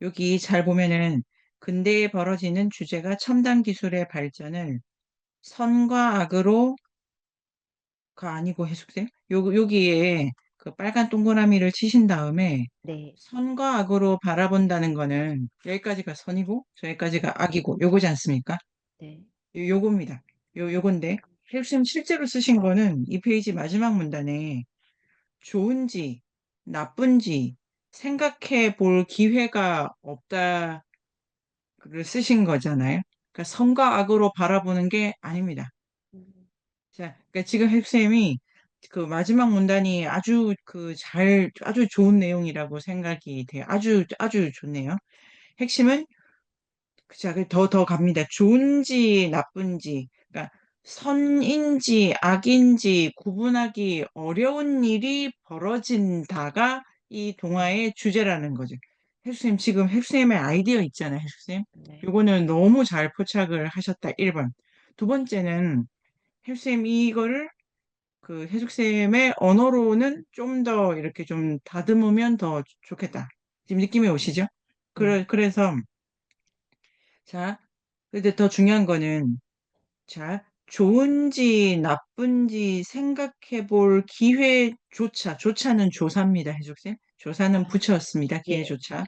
여기 잘 보면은 근대에 벌어지는 주제가 첨단 기술의 발전을 선과 악으로가 아니고 해숙생 여기에 그 빨간 동그라미를 치신 다음에 네, 선과 악으로 바라본다는 거는 여기까지가 선이고 저기까지가 악이고 요거지 않습니까? 네, 요겁니다. 요건데 해숙생 실제로 쓰신 거는 이 페이지 마지막 문단에 좋은지 나쁜지 생각해 볼 기회가 없다를 쓰신 거잖아요. 그러니까 선과 악으로 바라보는 게 아닙니다. 음, 자, 그러니까 지금 핵쌤이 그 마지막 문단이 아주 좋은 내용이라고 생각이 돼요. 아주 좋네요. 핵심은 자, 더 갑니다. 좋은지 나쁜지, 그러니까 선인지 악인지 구분하기 어려운 일이 벌어진다가 이 동화의 주제라는 거죠. 헬수님 지금 헬수님의 아이디어 있잖아요, 헬수님. 네, 요거는 너무 잘 포착을 하셨다. 1번. 두 번째는 헬수님 이거를 그 해숙쌤의 언어로는 좀 더 이렇게 좀 다듬으면 더 좋겠다. 지금 느낌이 오시죠? 네, 그래서 자, 근데 더 중요한 거는, 자, 좋은지 나쁜지 생각해 볼 조차는 조사입니다, 해죽쌤. 조사는 아, 붙였습니다, 예, 기회조차.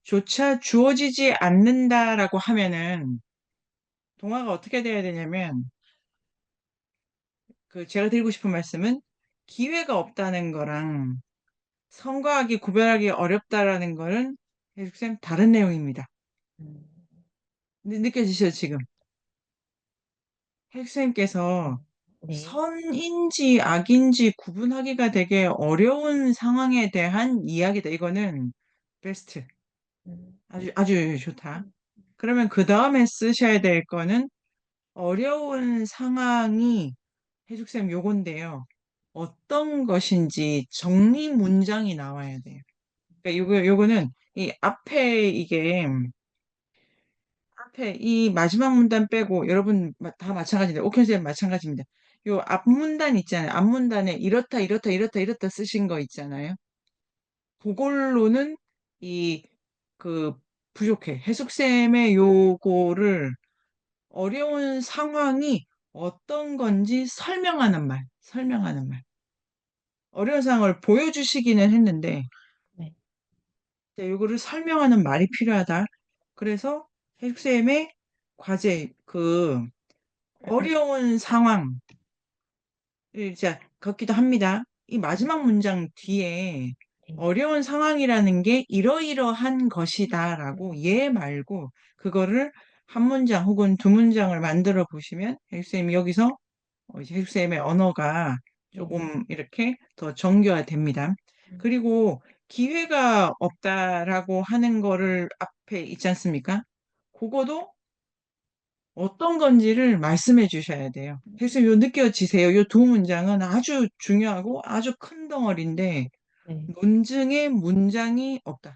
조차 주어지지 않는다라고 하면은, 동화가 어떻게 돼야 되냐면, 그 제가 드리고 싶은 말씀은, 기회가 없다는 거랑 선과 악이 구별하기 어렵다라는 거는, 해죽쌤, 다른 내용입니다. 음, 느껴지시죠, 지금? 해죽쌤께서 네, 선인지 악인지 구분하기가 되게 어려운 상황에 대한 이야기다. 이거는 베스트. 음, 아주 좋다. 그러면 그 다음에 쓰셔야 될 거는 어려운 상황이 해죽쌤 요건데요. 어떤 것인지 정리 문장이 나와야 돼요. 그러니까 요거는 이 앞에 이 마지막 문단 빼고 여러분 다 마찬가지인데 오케이 마찬가지입니다. 요 앞문단 있잖아요. 앞문단에 이렇다 쓰신 거 있잖아요. 그걸로는 이 그 부족해. 해숙쌤의 요거를 어려운 상황이 어떤 건지 설명하는 말. 어려운 상황을 보여주시기는 했는데 네, 요거를 설명하는 말이 필요하다. 그래서 해숙쌤의 과제 어려운 상황, 자, 같기도 합니다. 이 마지막 문장 뒤에 네, 어려운 상황이라는 게 이러이러한 것이다라고 음, 얘 말고 그거를 한 문장 혹은 두 문장을 만들어 보시면 헬쌤이 여기서 이제 헬쌤의 언어가 네, 조금 이렇게 더 정교화됩니다. 음, 그리고 기회가 없다라고 하는 거를 앞에 있지 않습니까? 그거도 어떤 건지를 말씀해 주셔야 돼요. 그래서 요 느껴지세요? 요 두 문장은 아주 중요하고 아주 큰 덩어리인데 네, 논증에 문장이 없다.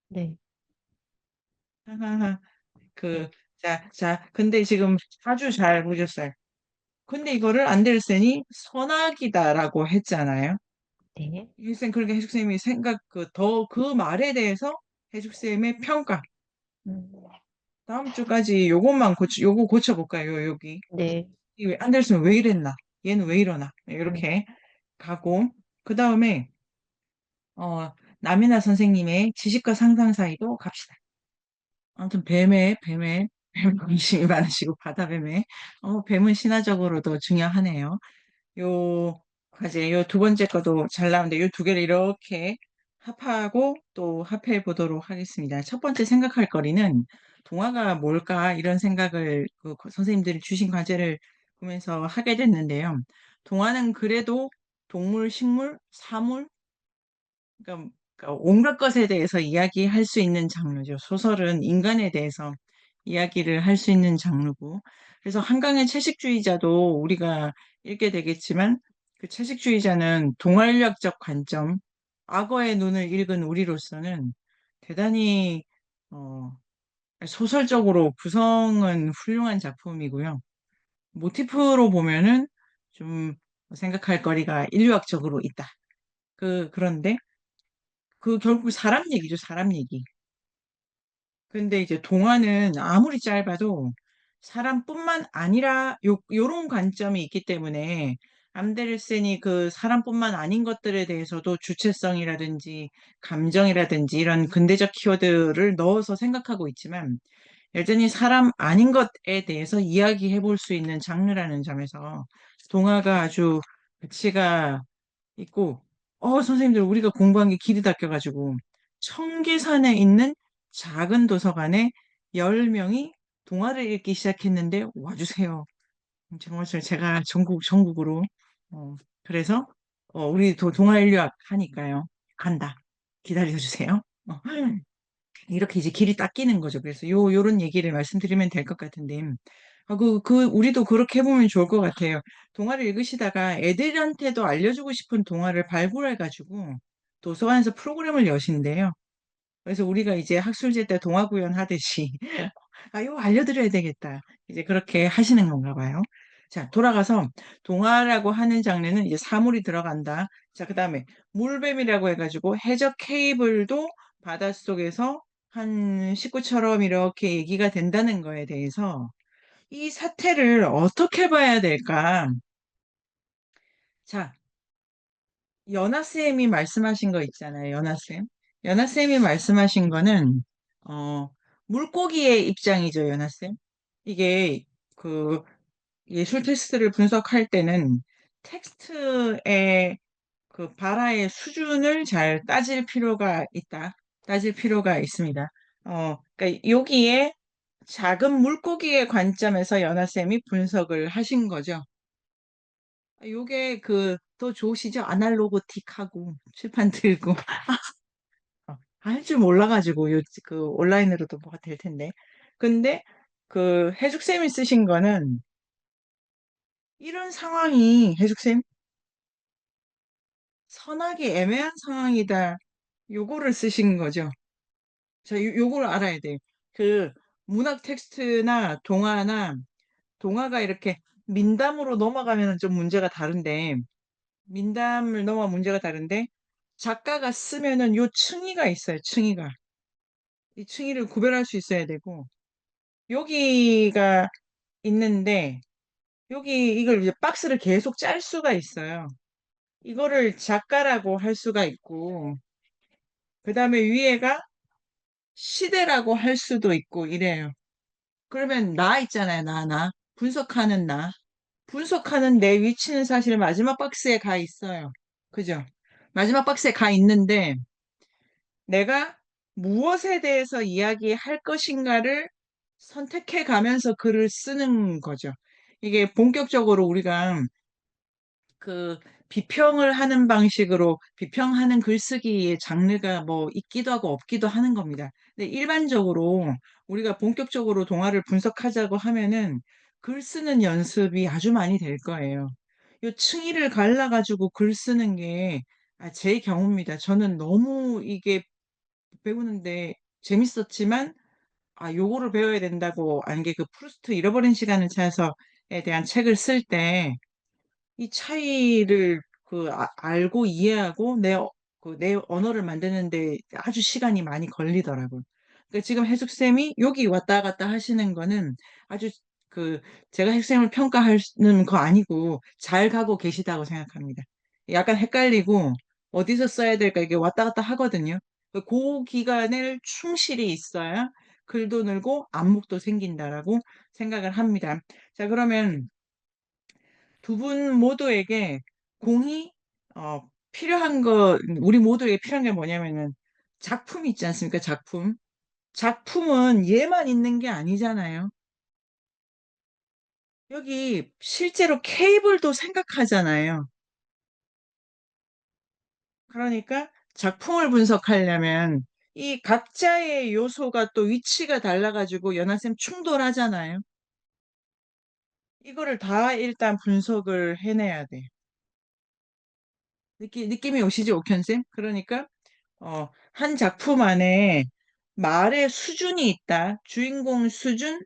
네, 하하하. 그, 네, 근데 지금 아주 잘 보셨어요. 근데 이거를 안데르센이 선악이다라고 했잖아요. 네, 일생 그러니까 해숙쌤이 그 말에 대해서 해숙쌤의 평가. 음, 다음 주까지 요거 고쳐볼까요? 여기. 네, 이 안데르슨 왜 이랬나? 얘는 왜 이러나? 음, 이렇게 가고 그 다음에 남이나 선생님의 지식과 상상 사이도 갑시다. 아무튼 뱀에 관심이 많으시고 바다뱀에 뱀은 신화적으로도 중요하네요. 요 과제 요 두 번째 거도 잘 나오는데 요 두 개를 이렇게 합하고 또 합해 보도록 하겠습니다. 첫 번째 생각할 거리는 동화가 뭘까 이런 생각을 선생님들이 주신 과제를 보면서 하게 됐는데요. 동화는 그래도 동물, 식물, 사물 그러니까 온갖 것에 대해서 이야기할 수 있는 장르죠. 소설은 인간에 대해서 이야기를 할 수 있는 장르고. 그래서 한강의 채식주의자도 우리가 읽게 되겠지만 그 채식주의자는 동활력적 관점, 악어의 눈을 읽은 우리로서는 대단히 어, 소설적으로 구성은 훌륭한 작품이고요. 모티프로 보면은 좀 생각할 거리가 인류학적으로 있다. 그런데 그 결국 사람 얘기죠, 사람 얘기. 근데 이제 동화는 아무리 짧아도 사람뿐만 아니라 요런 관점이 있기 때문에 암데르센이 그 사람뿐만 아닌 것들에 대해서도 주체성이라든지 감정이라든지 이런 근대적 키워드를 넣어서 생각하고 있지만 여전히 사람 아닌 것에 대해서 이야기해 볼 수 있는 장르라는 점에서 동화가 아주 가치가 있고, 선생님들, 우리가 공부한 게 길이 닦여가지고, 청계산에 있는 작은 도서관에 10명이 동화를 읽기 시작했는데, 와주세요. 정말 제가 전국으로, 어, 그래서, 우리 동화 인류학 하니까요. 간다. 기다려주세요. 이렇게 이제 길이 닦이는 거죠. 그래서 요런 얘기를 말씀드리면 될 것 같은데, 우리도 그렇게 해보면 좋을 것 같아요. 동화를 읽으시다가 애들한테도 알려주고 싶은 동화를 발굴해가지고 도서관에서 프로그램을 여신대요. 그래서 우리가 이제 학술제 때 동화 구연 하듯이, 이거 알려드려야 되겠다. 이제 그렇게 하시는 건가 봐요. 자, 돌아가서 동화라고 하는 장르는 이제 사물이 들어간다. 자, 그 다음에 물뱀이라고 해가지고 해적 케이블도 바닷속에서 한 식구처럼 이렇게 얘기가 된다는 거에 대해서 이 사태를 어떻게 봐야 될까? 자, 연하쌤이 말씀하신 거 있잖아요. 연하쌤. 연하쌤이 말씀하신 거는, 어, 물고기의 입장이죠, 연하쌤. 이게 그 예술 텍스트를 분석할 때는 텍스트의 그 발화의 수준을 잘 따질 필요가 있다. 따질 필요가 있습니다. 그러니까 여기에 작은 물고기의 관점에서 연하쌤이 분석을 하신 거죠. 요게 더 좋으시죠? 아날로그틱하고 칠판 들고 할 줄 몰라가지고 그 온라인으로도 뭐가 될 텐데. 근데 그 해죽쌤이 쓰신 거는 이런 상황이 해죽쌤 선하기 애매한 상황이다. 요거를 쓰신 거죠. 자, 요거를 알아야 돼요. 그 문학 텍스트나 동화가 이렇게 민담으로 넘어가면 좀 문제가 다른데 민담을 넘어 문제가 다른데 작가가 쓰면은 요 층위가 있어요. 층위가. 이 층위를 구별할 수 있어야 되고 여기가 있는데 여기 이걸 이제 박스를 계속 짤 수가 있어요. 이거를 작가라고 할 수가 있고 그다음에 위에가 시대라고 할 수도 있고 이래요. 그러면 나 있잖아요. 나. 분석하는 나. 분석하는 내 위치는 사실 마지막 박스에 가 있어요. 그죠? 마지막 박스에 가 있는데 내가 무엇에 대해서 이야기할 것인가를 선택해 가면서 글을 쓰는 거죠. 이게 본격적으로 우리가 그 비평을 하는 방식으로 비평하는 글쓰기의 장르가 뭐 있기도 하고 없기도 하는 겁니다. 근데 일반적으로 우리가 본격적으로 동화를 분석하자고 하면은 글 쓰는 연습이 아주 많이 될 거예요. 요 층위를 갈라가지고 글 쓰는 게 제 경우입니다. 저는 너무 이게 배우는데 재밌었지만 요거를 배워야 된다고 안 게 그 프루스트 잃어버린 시간을 찾아서에 대한 책을 쓸때 이 차이를 알고 이해하고 내 언어를 만드는데 아주 시간이 많이 걸리더라고요. 그러니까 지금 해숙쌤이 여기 왔다 갔다 하시는 거는 아주 그 제가 해숙쌤을 평가하는 거 아니고 잘 가고 계시다고 생각합니다. 약간 헷갈리고 어디서 써야 될까 이게 왔다 갔다 하거든요. 그 기간을 충실히 있어야 글도 늘고 안목도 생긴다라고 생각을 합니다. 자, 그러면 두 분 모두에게 공이 필요한 우리 모두에게 필요한 게 뭐냐면은 작품이 있지 않습니까? 작품. 작품은 얘만 있는 게 아니잖아요. 여기 실제로 케이블도 생각하잖아요. 그러니까 작품을 분석하려면 이 각자의 요소가 또 위치가 달라가지고 연하쌤 충돌하잖아요. 이거를 다 일단 분석을 해내야 돼. 느낌이 오시죠, 옥현쌤? 그러니까 한 작품 안에 말의 수준이 있다. 주인공 수준,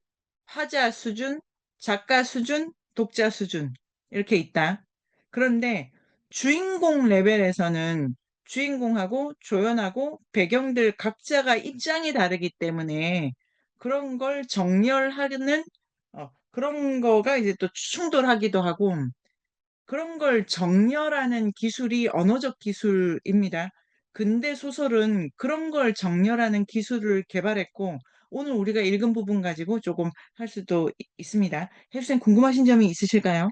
화자 수준, 작가 수준, 독자 수준. 이렇게 있다. 그런데 주인공 레벨에서는 주인공하고 조연하고 배경들 각자가 입장이 다르기 때문에 그런 걸 정렬하는 그런 거가 이제 또 충돌하기도 하고 그런 걸 정렬하는 기술이 언어적 기술입니다. 근대 소설은 그런 걸 정렬하는 기술을 개발했고 오늘 우리가 읽은 부분 가지고 조금 할 수도 있습니다. 혜수님 궁금하신 점이 있으실까요?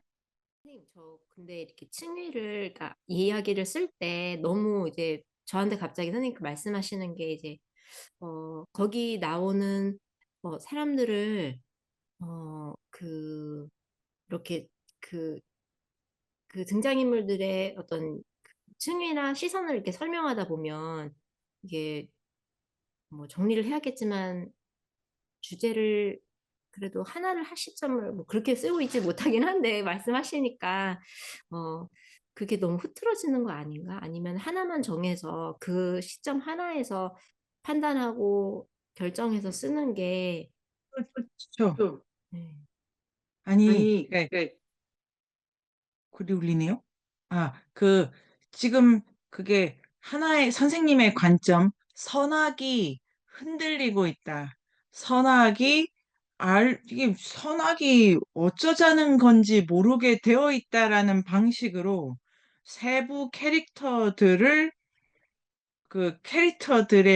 선생님, 저 근데 이렇게 칭의를, 그러니까 이야기를 쓸 때 너무 이제 저한테 갑자기 선생님 그 말씀하시는 게 이제 거기 나오는 사람들을 그 이렇게 그 그 등장인물들의 어떤 층위나 시선을 이렇게 설명하다 보면 이게 뭐 정리를 해야겠지만 주제를 그래도 하나를 할 시점을 뭐 그렇게 쓰고 있지 못하긴 한데 말씀하시니까 어 그게 너무 흐트러지는 거 아닌가? 아니면 하나만 정해서 그 시점 하나에서 판단하고 결정해서 쓰는 게 그렇죠. 네. 아니, 그러니까 글이 울리네요. 지금 그게 하나의 선생님의 관점, 선악이 흔들리고 있다. 선악이 이게 선악이 어쩌자는 건지 모르게 되어 있다라는 방식으로 세부 캐릭터들에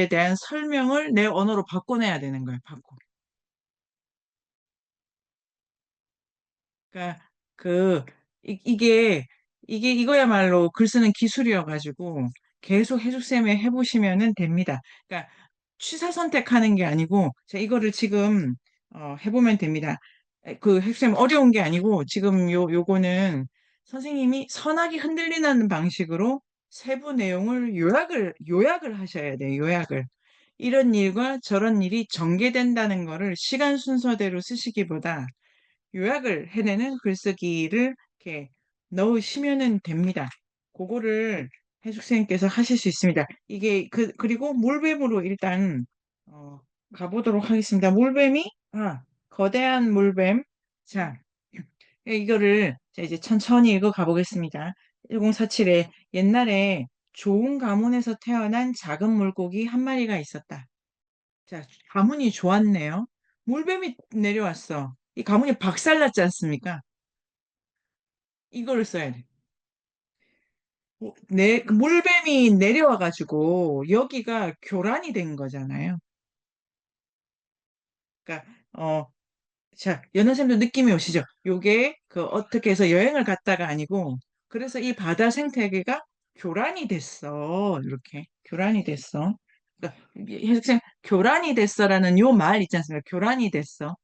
대한 설명을 내 언어로 바꿔내야 되는 거예요. 그러니까 그 이게 이거야말로 글 쓰는 기술이어가지고 계속 해주쌤에 해보시면은 됩니다. 그러니까 취사 선택하는 게 아니고 자 이거를 지금 해보면 됩니다. 그 해주쌤 어려운 게 아니고 지금 요거는 선생님이 선악이 흔들리는 방식으로 세부 내용을 요약을 하셔야 돼요. 요약을. 이런 일과 저런 일이 전개된다는 거를 시간 순서대로 쓰시기보다 요약을 해내는 글쓰기를 이렇게 넣으시면은 됩니다. 그거를 해숙생님께서 하실 수 있습니다. 이게 그리고 물뱀으로 일단 어, 가보도록 하겠습니다. 거대한 물뱀. 자, 이거를 자, 이제 천천히 읽어 가보겠습니다. 1047에 옛날에 좋은 가문에서 태어난 작은 물고기 한 마리가 있었다. 자, 가문이 좋았네요. 물뱀이 내려왔어. 이 가문이 박살났지 않습니까? 이거를 써야 돼. 그 물뱀이 내려와가지고 여기가 교란이 된 거잖아요. 그러니까 자, 연하쌤도 느낌이 오시죠? 요게 그 어떻게 해서 여행을 갔다가 아니고 그래서 이 바다 생태계가 교란이 됐어. 이렇게 교란이 됐어. 그러니까 혜숙쌤 교란이 됐어라는 요 말 있지 않습니까? 교란이 됐어.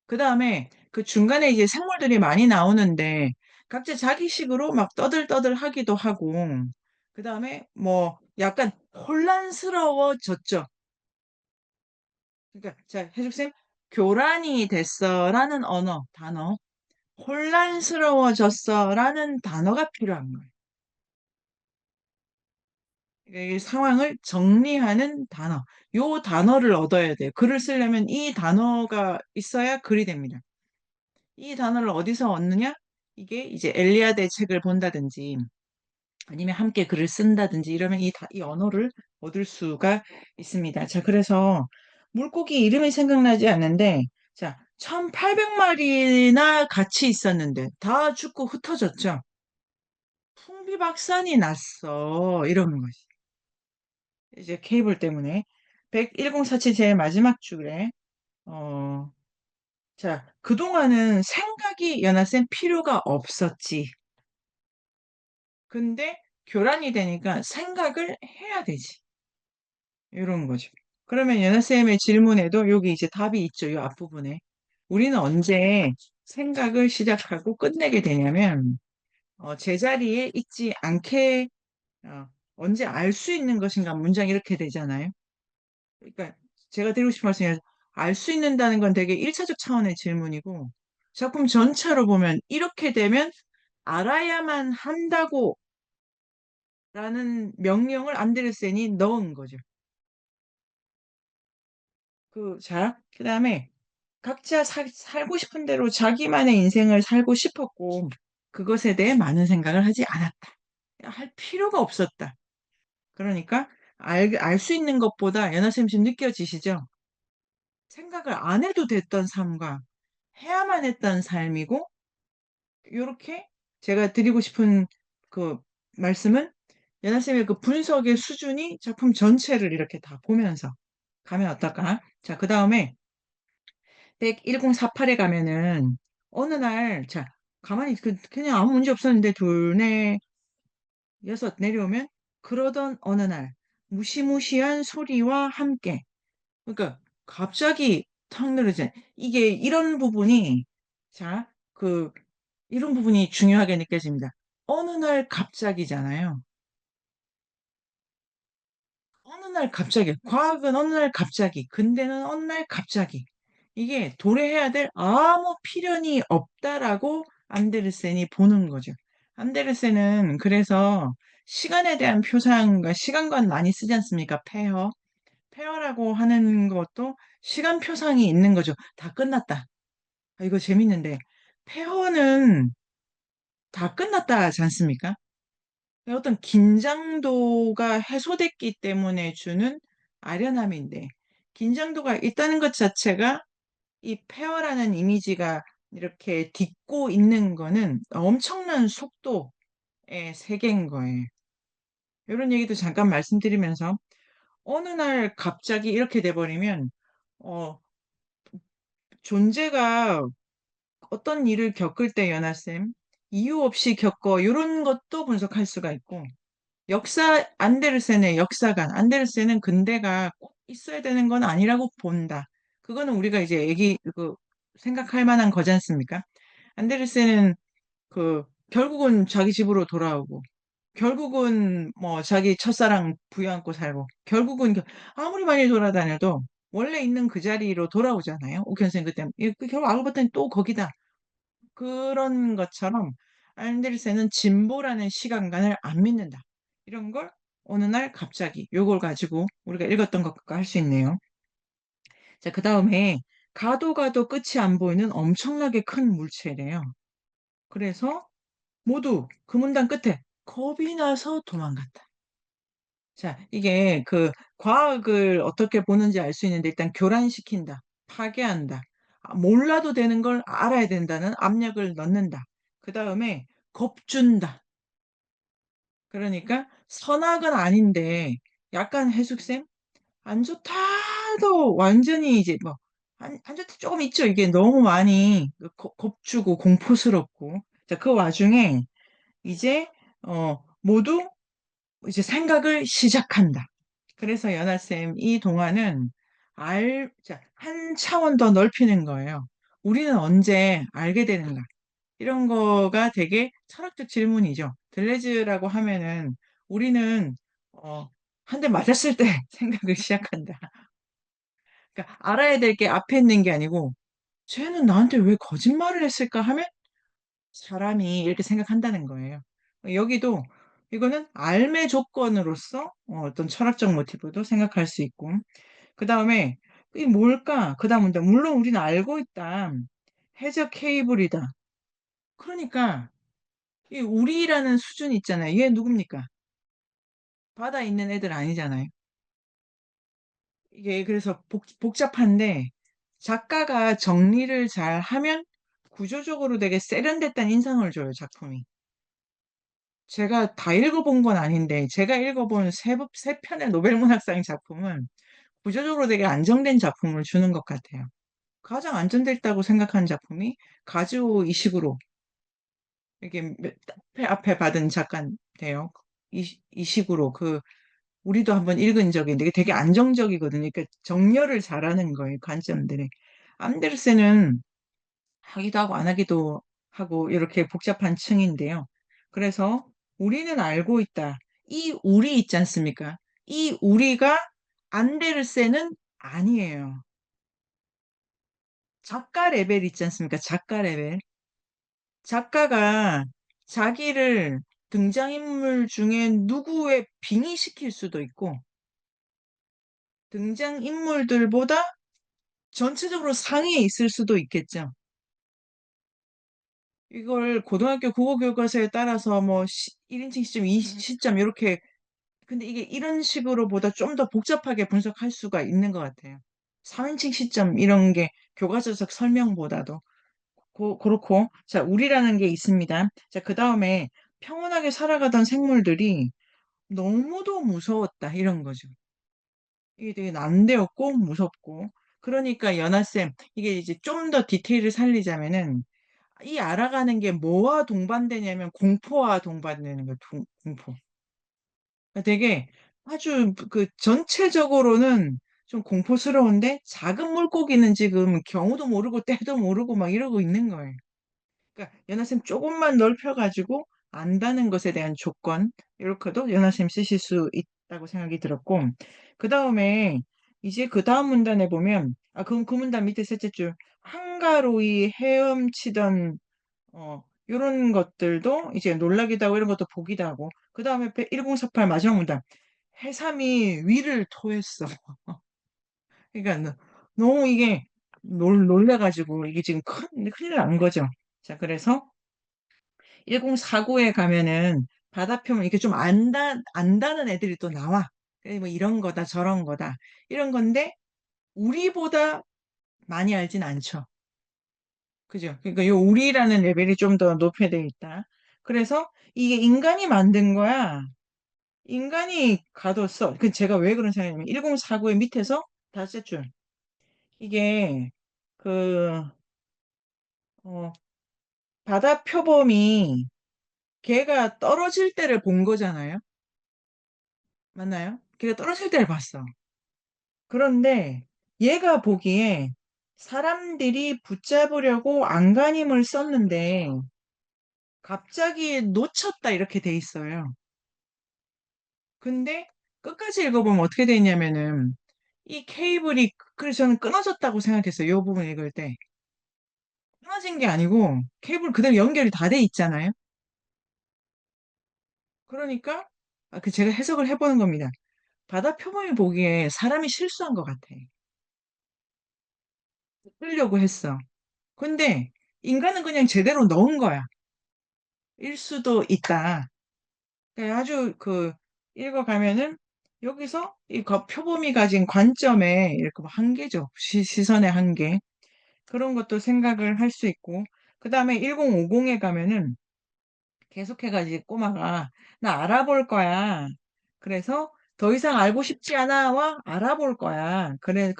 그 다음에 그 중간에 이제 생물들이 많이 나오는데 각자 자기식으로 막 떠들떠들 하기도 하고 그 다음에 뭐 약간 혼란스러워졌죠. 그러니까 자 해숙쌤 교란이 됐어라는 단어 혼란스러워졌어라는 단어가 필요한 거예요. 그러니까 이 상황을 정리하는 단어. 요 단어를 얻어야 돼요. 글을 쓰려면 이 단어가 있어야 글이 됩니다. 이 단어를 어디서 얻느냐? 이게 이제 엘리아드의 책을 본다든지 아니면 함께 글을 쓴다든지 이러면 이 언어를 얻을 수가 있습니다. 자, 그래서 물고기 이름이 생각나지 않는데 자, 1800마리나 같이 있었는데 다 죽고 흩어졌죠. 풍비박산이 났어. 이러는 거지. 이제 케이블 때문에 1047 제일 마지막 줄에 어, 자, 그동안은 생각이 연하센 필요가 없었지. 근데 교란이 되니까 생각을 해야 되지. 이런 거죠. 그러면 연하쌤의 질문에도 여기 이제 답이 있죠. 이 앞부분에. 우리는 언제 생각을 시작하고 끝내게 되냐면, 제자리에 있지 않게, 어, 언제 알 수 있는 것인가 문장이 이렇게 되잖아요. 그러니까 제가 드리고 싶은 말씀이 알 수 있는다는 건 되게 1차적 차원의 질문이고, 작품 전체로 보면 이렇게 되면 알아야만 한다고 라는 명령을 안데르센이 넣은 거죠. 그다음에 각자 살고 싶은 대로 자기만의 인생을 살고 싶었고, 그것에 대해 많은 생각을 하지 않았다. 할 필요가 없었다. 그러니까 알 수 있는 것보다 연하쌤 지금 느껴지시죠? 생각을 안 해도 됐던 삶과 해야만 했던 삶이고, 요렇게 제가 드리고 싶은 그 말씀은 연하쌤의 그 분석의 수준이 작품 전체를 이렇게 다 보면서 가면 어떨까? 자, 그 다음에 11048에 가면은 어느 날, 자, 가만히 그냥 아무 문제 없었는데 둘, 넷, 여섯 내려오면 그러던 어느 날 무시무시한 소리와 함께 그러니까 갑자기 탁 늘어져. 이게 이런 부분이 자, 이런 부분이 중요하게 느껴집니다. 어느 날 갑자기잖아요. 어느 날 갑자기, 과학은 어느 날 갑자기, 근대는 어느 날 갑자기. 이게 도래해야 될 아무 필연이 없다라고 안데르센이 보는 거죠. 안데르센은 그래서 시간에 대한 표상과 시간관 많이 쓰지 않습니까? 폐허라고 하는 것도 시간 표상이 있는 거죠. 다 끝났다. 아, 이거 재밌는데. 폐허는 다 끝났다 하지 않습니까? 어떤 긴장도가 해소됐기 때문에 주는 아련함인데, 긴장도가 있다는 것 자체가 이 폐허라는 이미지가 이렇게 딛고 있는 거는 엄청난 속도의 세계인 거예요. 이런 얘기도 잠깐 말씀드리면서, 어느 날 갑자기 이렇게 돼버리면, 어, 존재가 어떤 일을 겪을 때 연하쌤, 이유 없이 겪어, 이런 것도 분석할 수가 있고, 안데르센의 역사관, 안데르센은 근대가 꼭 있어야 되는 건 아니라고 본다. 그거는 우리가 이제 생각할 만한 거지 않습니까? 안데르센은 결국은 자기 집으로 돌아오고, 결국은 뭐 자기 첫사랑 부여안고 살고, 아무리 많이 돌아다녀도 원래 있는 그 자리로 돌아오잖아요. 옥현생 그때, 결국 알고 봤더니 또 거기다. 그런 것처럼 안데르센은 진보라는 시간관을 안 믿는다. 이런 걸 어느 날 갑자기 요걸 가지고 우리가 읽었던 것과 할 수 있네요. 자, 그 다음에 가도 가도 끝이 안 보이는 엄청나게 큰 물체래요. 그래서 모두 그 문단 끝에 겁이 나서 도망갔다. 자, 이게 과학을 어떻게 보는지 알 수 있는데 일단 교란시킨다, 파괴한다, 몰라도 되는 걸 알아야 된다는 압력을 넣는다. 그 다음에 겁준다. 그러니까 선악은 아닌데 약간 해숙쌤 안 좋다도 완전히 이제 뭐 안 좋다 조금 있죠. 이게 너무 많이 겁주고 공포스럽고 자, 그 와중에 이제 모두 이제 생각을 시작한다. 그래서 연하쌤 이 동화는 자, 한 차원 더 넓히는 거예요. 우리는 언제 알게 되는가? 이런 거가 되게 철학적 질문이죠. 델레즈라고 하면은 우리는 한 대 맞았을 때 생각을 시작한다. 그러니까 알아야 될 게 앞에 있는 게 아니고 쟤는 나한테 왜 거짓말을 했을까 하면 사람이 이렇게 생각한다는 거예요. 여기도 이거는 알매 조건으로서 어떤 철학적 모티브도 생각할 수 있고 그 다음에 이 뭘까? 그 다음은 물론 우리는 알고 있다. 해적 케이블이다. 그러니까 이 우리라는 수준이 있잖아요. 얘 누굽니까? 바다에 있는 애들 아니잖아요. 이게 그래서 복잡한데 작가가 정리를 잘 하면 구조적으로 되게 세련됐다는 인상을 줘요, 작품이. 제가 다 읽어본 건 아닌데 제가 읽어본 세 편의 노벨문학상 작품은 구조적으로 되게 안정된 작품을 주는 것 같아요. 가장 안정됐다고 생각한 작품이 가즈오 이식으로 이게 앞에 받은 작가인데요. 이식으로 우리도 한번 읽은 적이 있는데 이게 되게 안정적이거든요. 그러니까 정렬을 잘하는 거예요. 관점들이. 안데르센은 하기도 하고 안 하기도 하고 이렇게 복잡한 층인데요. 그래서 우리는 알고 있다. 이 우리 있지 않습니까? 이 우리가 안데르센은 아니에요. 작가 레벨 있지 않습니까? 작가 레벨. 작가가 자기를 등장인물 중에 누구에 빙의시킬 수도 있고 등장인물들보다 전체적으로 상위에 있을 수도 있겠죠. 이걸 고등학교 국어교과서에 따라서 뭐 1인칭 시점, 2시점 이렇게 근데 이게 이런 식으로보다 좀 더 복잡하게 분석할 수가 있는 것 같아요. 3인칭 시점 이런 게 교과서적 설명보다도. 그렇고, 자, 우리라는 게 있습니다. 자, 그 다음에 평온하게 살아가던 생물들이 너무도 무서웠다, 이런 거죠. 이게 되게 난데없고 무섭고. 그러니까 연하쌤, 이게 이제 좀 더 디테일을 살리자면은, 이 알아가는 게 뭐와 동반되냐면 공포와 동반되는 거예요, 공포. 그러니까 되게 아주 그 전체적으로는 좀 공포스러운데 작은 물고기는 지금 경우도 모르고 때도 모르고 막 이러고 있는 거예요. 그러니까 연하쌤 조금만 넓혀가지고 안다는 것에 대한 조건 이렇게도 연하쌤 쓰실 수 있다고 생각이 들었고 그 다음에 이제 그 다음 문단에 보면 그럼 그 문단 밑에 셋째 줄 한가로이 헤엄치던 요런 것들도 이제 놀라기도 하고 이런 것도 보기도 하고 그 다음에 1048 마지막 문단 해삼이 위를 토했어. 그러니까 너무 이게 놀래가지고 이게 지금 큰일 난 거죠. 자, 그래서 1049에 가면은 바다 표면 이게 좀 안다는 애들이 또 나와. 그래, 뭐 이런 거다 저런 거다 이런 건데 우리보다 많이 알진 않죠. 그죠? 그러니까 요 우리라는 레벨이 좀 더 높여져 있다. 그래서 이게 인간이 만든 거야. 인간이 가뒀어. 그 제가 왜 그런 생각이냐면 1049의 밑에서 다섯째 줄. 이게 그 어, 바다 표범이 걔가 떨어질 때를 본 거잖아요. 맞나요? 걔가 떨어질 때를 봤어. 그런데 얘가 보기에 사람들이 붙잡으려고 안간힘을 썼는데 갑자기 놓쳤다 이렇게 돼 있어요. 근데 끝까지 읽어보면 어떻게 돼 있냐면은 이 케이블이 그래서 저는 끊어졌다고 생각했어요. 이 부분 읽을 때. 끊어진 게 아니고 케이블 그대로 연결이 다 돼 있잖아요. 그러니까 그 제가 해석을 해보는 겁니다. 바다 표범이 보기에 사람이 실수한 것 같아. 끌려고 했어. 근데 인간은 그냥 제대로 넣은 거야. 일 수도 있다. 그러니까 아주 읽어가면은 여기서 이 표범이 가진 관점에 이렇게 뭐 한계죠. 시선의 한계. 그런 것도 생각을 할 수 있고. 그 다음에 1050에 가면은 계속해가지고 꼬마가 나 알아볼 거야. 그래서 더 이상 알고 싶지 않아와 알아볼 거야. 그래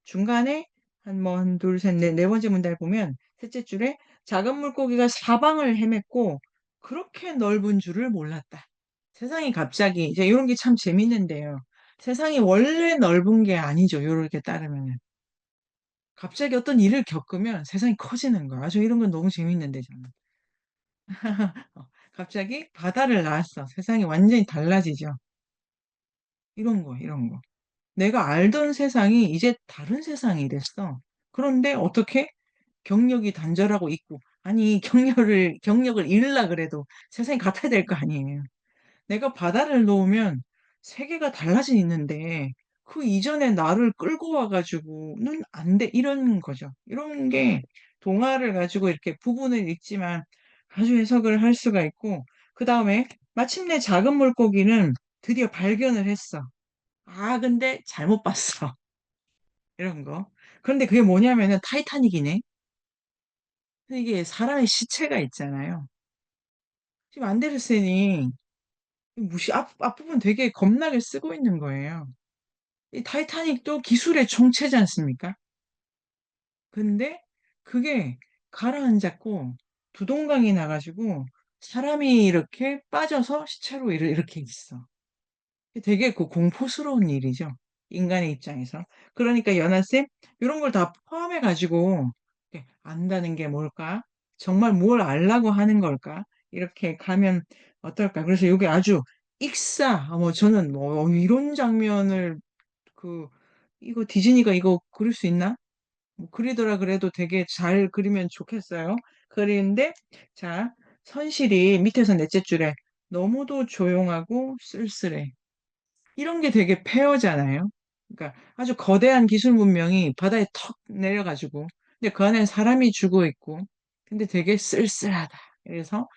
중간에 한 둘, 셋, 넷, 네 번째 문단을 보면 셋째 줄에 작은 물고기가 사방을 헤맸고 그렇게 넓은 줄을 몰랐다. 세상이 갑자기 이제 이런 게 참 재밌는데요. 세상이 원래 넓은 게 아니죠. 요렇게 따르면은. 갑자기 어떤 일을 겪으면 세상이 커지는 거야. 아주 이런 건 너무 재밌는데 저는. 갑자기 바다를 나왔어. 세상이 완전히 달라지죠. 이런 거, 이런 거. 내가 알던 세상이 이제 다른 세상이 됐어. 그런데 어떻게 경력이 단절하고 있고, 아니, 경력을 잃으려 그래도 세상이 같아야 될 거 아니에요. 내가 바다를 놓으면 세계가 달라지는데, 그 이전에 나를 끌고 와가지고는 안 돼. 이런 거죠. 이런 게 동화를 가지고 이렇게 부분을 읽지만 아주 해석을 할 수가 있고, 그 다음에 마침내 작은 물고기는 드디어 발견을 했어. 근데 잘못 봤어. 이런 거. 그런데 그게 뭐냐면은 타이타닉이네. 근데 이게 사람의 시체가 있잖아요. 지금 안데르센이 앞부분 되게 겁나게 쓰고 있는 거예요. 이 타이타닉도 기술의 총체지 않습니까? 근데 그게 가라앉았고 두동강이 나가지고 사람이 이렇게 빠져서 시체로 이렇게 있어. 되게 공포스러운 일이죠. 인간의 입장에서. 그러니까 연하쌤, 이런 걸 다 포함해가지고 안다는 게 뭘까? 정말 뭘 알라고 하는 걸까? 이렇게 가면 어떨까? 그래서 이게 아주 뭐 저는 뭐 이런 장면을 그 이거 디즈니가 이거 그릴 수 있나? 뭐 그리더라 그래도 되게 잘 그리면 좋겠어요. 그리는데 자 선실이 밑에서 넷째 줄에 너무도 조용하고 쓸쓸해. 이런 게 되게 페어잖아요. 그러니까 아주 거대한 기술 문명이 바다에 턱 내려가지고 근데 그 안에 사람이 죽어 있고 근데 되게 쓸쓸하다. 그래서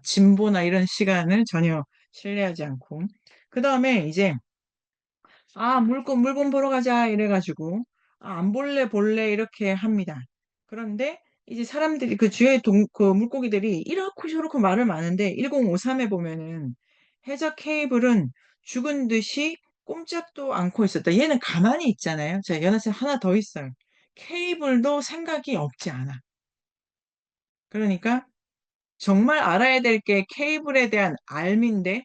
진보나 이런 시간을 전혀 신뢰하지 않고. 그 다음에 이제, 아, 물건 보러 가자. 이래가지고, 아, 안 볼래, 볼래. 이렇게 합니다. 그런데 이제 사람들이, 그 주위에 그 물고기들이 이렇고 저렇고 말을 많은데, 1053에 보면은 해저 케이블은 죽은 듯이 꼼짝도 않고 있었다. 얘는 가만히 있잖아요. 자, 연하세 하나 더 있어요. 케이블도 생각이 없지 않아. 그러니까 정말 알아야 될 게 케이블에 대한 알미인데,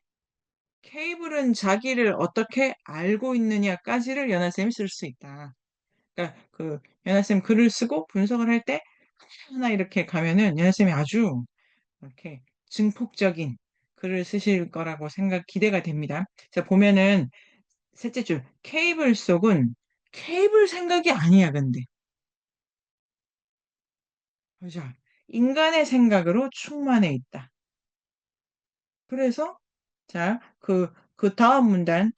케이블은 자기를 어떻게 알고 있느냐까지를 연하쌤이 쓸 수 있다. 그러니까 그 연하쌤 글을 쓰고 분석을 할 때 하나 이렇게 가면은 연하쌤이 아주 이렇게 증폭적인 글을 쓰실 거라고 기대가 됩니다. 자, 보면은 셋째 줄 케이블 속은 케이블 생각이 아니야, 근데. 보자. 인간의 생각으로 충만해 있다. 그래서 자, 그 다음 문단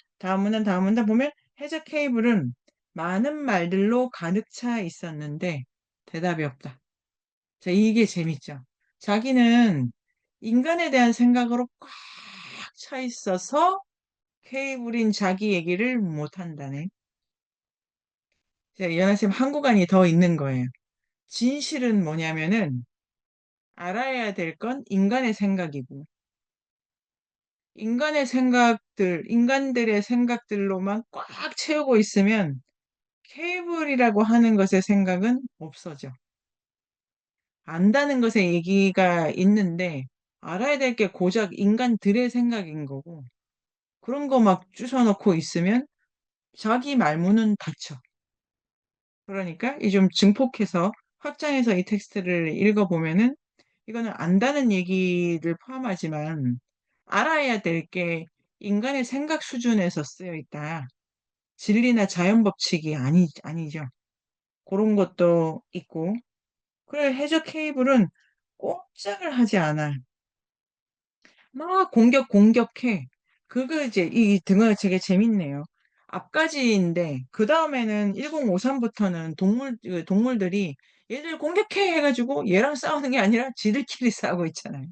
보면 해저 케이블은 많은 말들로 가득 차 있었는데 대답이 없다. 자, 이게 재밌죠. 자기는 인간에 대한 생각으로 꽉 차 있어서 케이블인 자기 얘기를 못 한다네. 자, 연하쌤 한 구간이 더 있는 거예요. 진실은 뭐냐면은 알아야 될 건 인간의 생각이고 인간들의 생각들로만 꽉 채우고 있으면 케이블이라고 하는 것의 생각은 없어져. 안다는 것의 얘기가 있는데 알아야 될 게 고작 인간들의 생각인 거고 그런 거 막 주워놓고 있으면 자기 말문은 닫혀. 그러니까 이 좀 증폭해서 확장해서 이 텍스트를 읽어보면은 이거는 안다는 얘기를 포함하지만 알아야 될 게 인간의 생각 수준에서 쓰여 있다. 진리나 자연 법칙이 아니죠. 그런 것도 있고. 그래, 해저 케이블은 꼼짝을 하지 않아. 막 공격해. 그거 이제 이 등은 되게 재밌네요. 앞까지인데 그 다음에는 1053부터는 동물들이 얘들 공격해 해가지고 얘랑 싸우는 게 아니라 지들끼리 싸우고 있잖아요.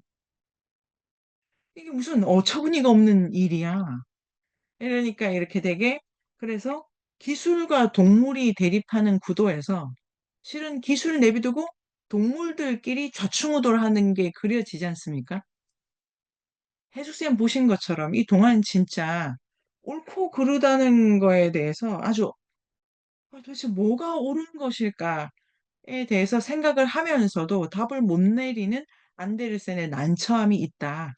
이게 무슨 어처구니가 없는 일이야. 이러니까 이렇게 되게 그래서 기술과 동물이 대립하는 구도에서 실은 기술 내비두고 동물들끼리 좌충우돌하는 게 그려지지 않습니까? 해숙쌤 보신 것처럼 이 동화는 진짜 옳고 그르다는 거에 대해서 아주 도대체 뭐가 옳은 것일까에 대해서 생각을 하면서도 답을 못 내리는 안데르센의 난처함이 있다.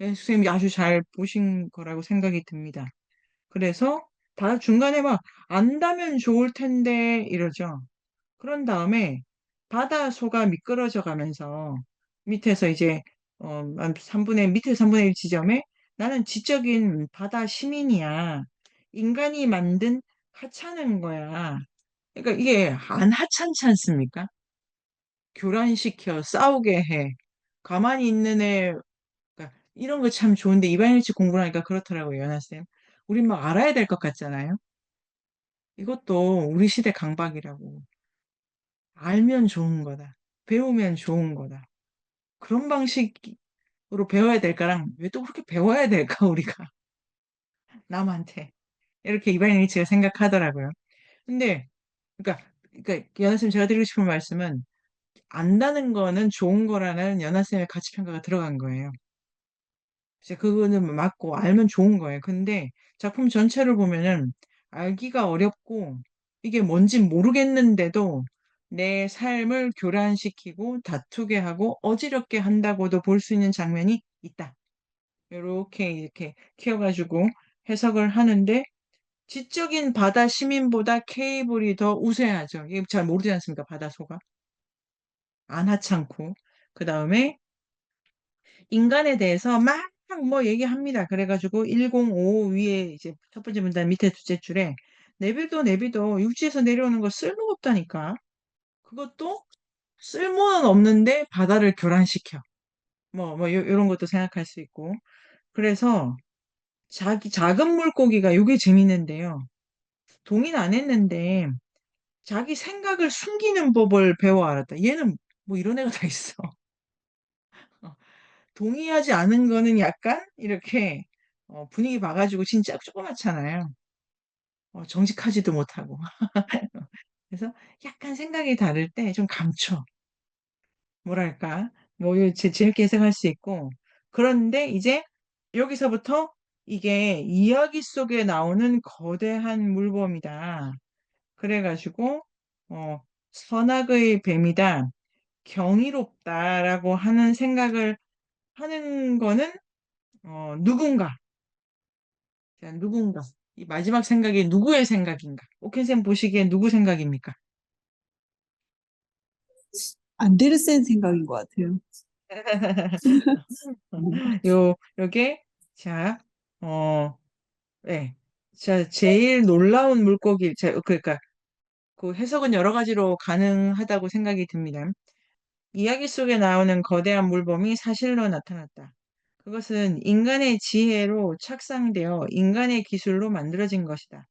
해숙쌤이 아주 잘 보신 거라고 생각이 듭니다. 그래서 다 중간에 막 안다면 좋을 텐데 이러죠. 그런 다음에 바다소가 미끄러져 가면서 밑에서 이제 한 3분의 밑에 3분의 1 지점에 나는 지적인 바다 시민이야. 인간이 만든 하찮은 거야. 그러니까 이게 안 하찮지 않습니까? 교란시켜 싸우게 해. 가만히 있는 애 그러니까 이런 거 참 좋은데 이반일치 공부를 하니까 그렇더라고요, 연하쌤. 우린 막 알아야 될 것 같잖아요. 이것도 우리 시대 강박이라고. 알면 좋은 거다. 배우면 좋은 거다. 그런 방식으로 배워야 될까랑 왜 또 그렇게 배워야 될까, 우리가. 남한테. 이렇게 이반인 일치가 생각하더라고요. 근데, 그러니까, 연하쌤 제가 드리고 싶은 말씀은 안다는 거는 좋은 거라는 연하쌤의 가치평가가 들어간 거예요. 이제 그거는 맞고 알면 좋은 거예요. 근데 작품 전체를 보면은 알기가 어렵고 이게 뭔지 모르겠는데도 내 삶을 교란시키고 다투게 하고 어지럽게 한다고도 볼 수 있는 장면이 있다. 이렇게 키워가지고 해석을 하는데 지적인 바다 시민보다 케이블이 더 우세하죠. 이게 잘 모르지 않습니까? 바다소가. 안 하찮고. 그 다음에 인간에 대해서 막 뭐 얘기합니다. 그래가지고 1055 위에 이제 첫 번째 문단 밑에 둘째 줄에 내비도 육지에서 내려오는 거 쓸모가 없다니까. 그것도 쓸모는 없는데 바다를 교란시켜. 요런 것도 생각할 수 있고. 그래서 작은 물고기가 요게 재밌는데요. 동의는 안 했는데 자기 생각을 숨기는 법을 배워 알았다. 얘는 뭐 이런 애가 다 있어. 동의하지 않은 거는 약간 이렇게 분위기 봐가지고 진짜 조그맣잖아요. 정직하지도 못하고. 그래서 약간 생각이 다를 때 좀 감춰. 뭐랄까. 뭐, 이거 재밌게 해석할 수 있고. 그런데 이제 여기서부터 이게 이야기 속에 나오는 거대한 물범이다. 그래가지고, 선악의 뱀이다. 경이롭다라고 하는 생각을 하는 거는, 누군가. 자, 누군가. 이 마지막 생각이 누구의 생각인가? 오켄쌤 보시기엔 누구 생각입니까? 안데르센 생각인 것 같아요. 요게, 자, 어, 네. 자, 제일 놀라운 물고기, 그러니까, 그 해석은 여러 가지로 가능하다고 생각이 듭니다. 이야기 속에 나오는 거대한 물범이 사실로 나타났다. 그것은 인간의 지혜로 착상되어 인간의 기술로 만들어진 것이다.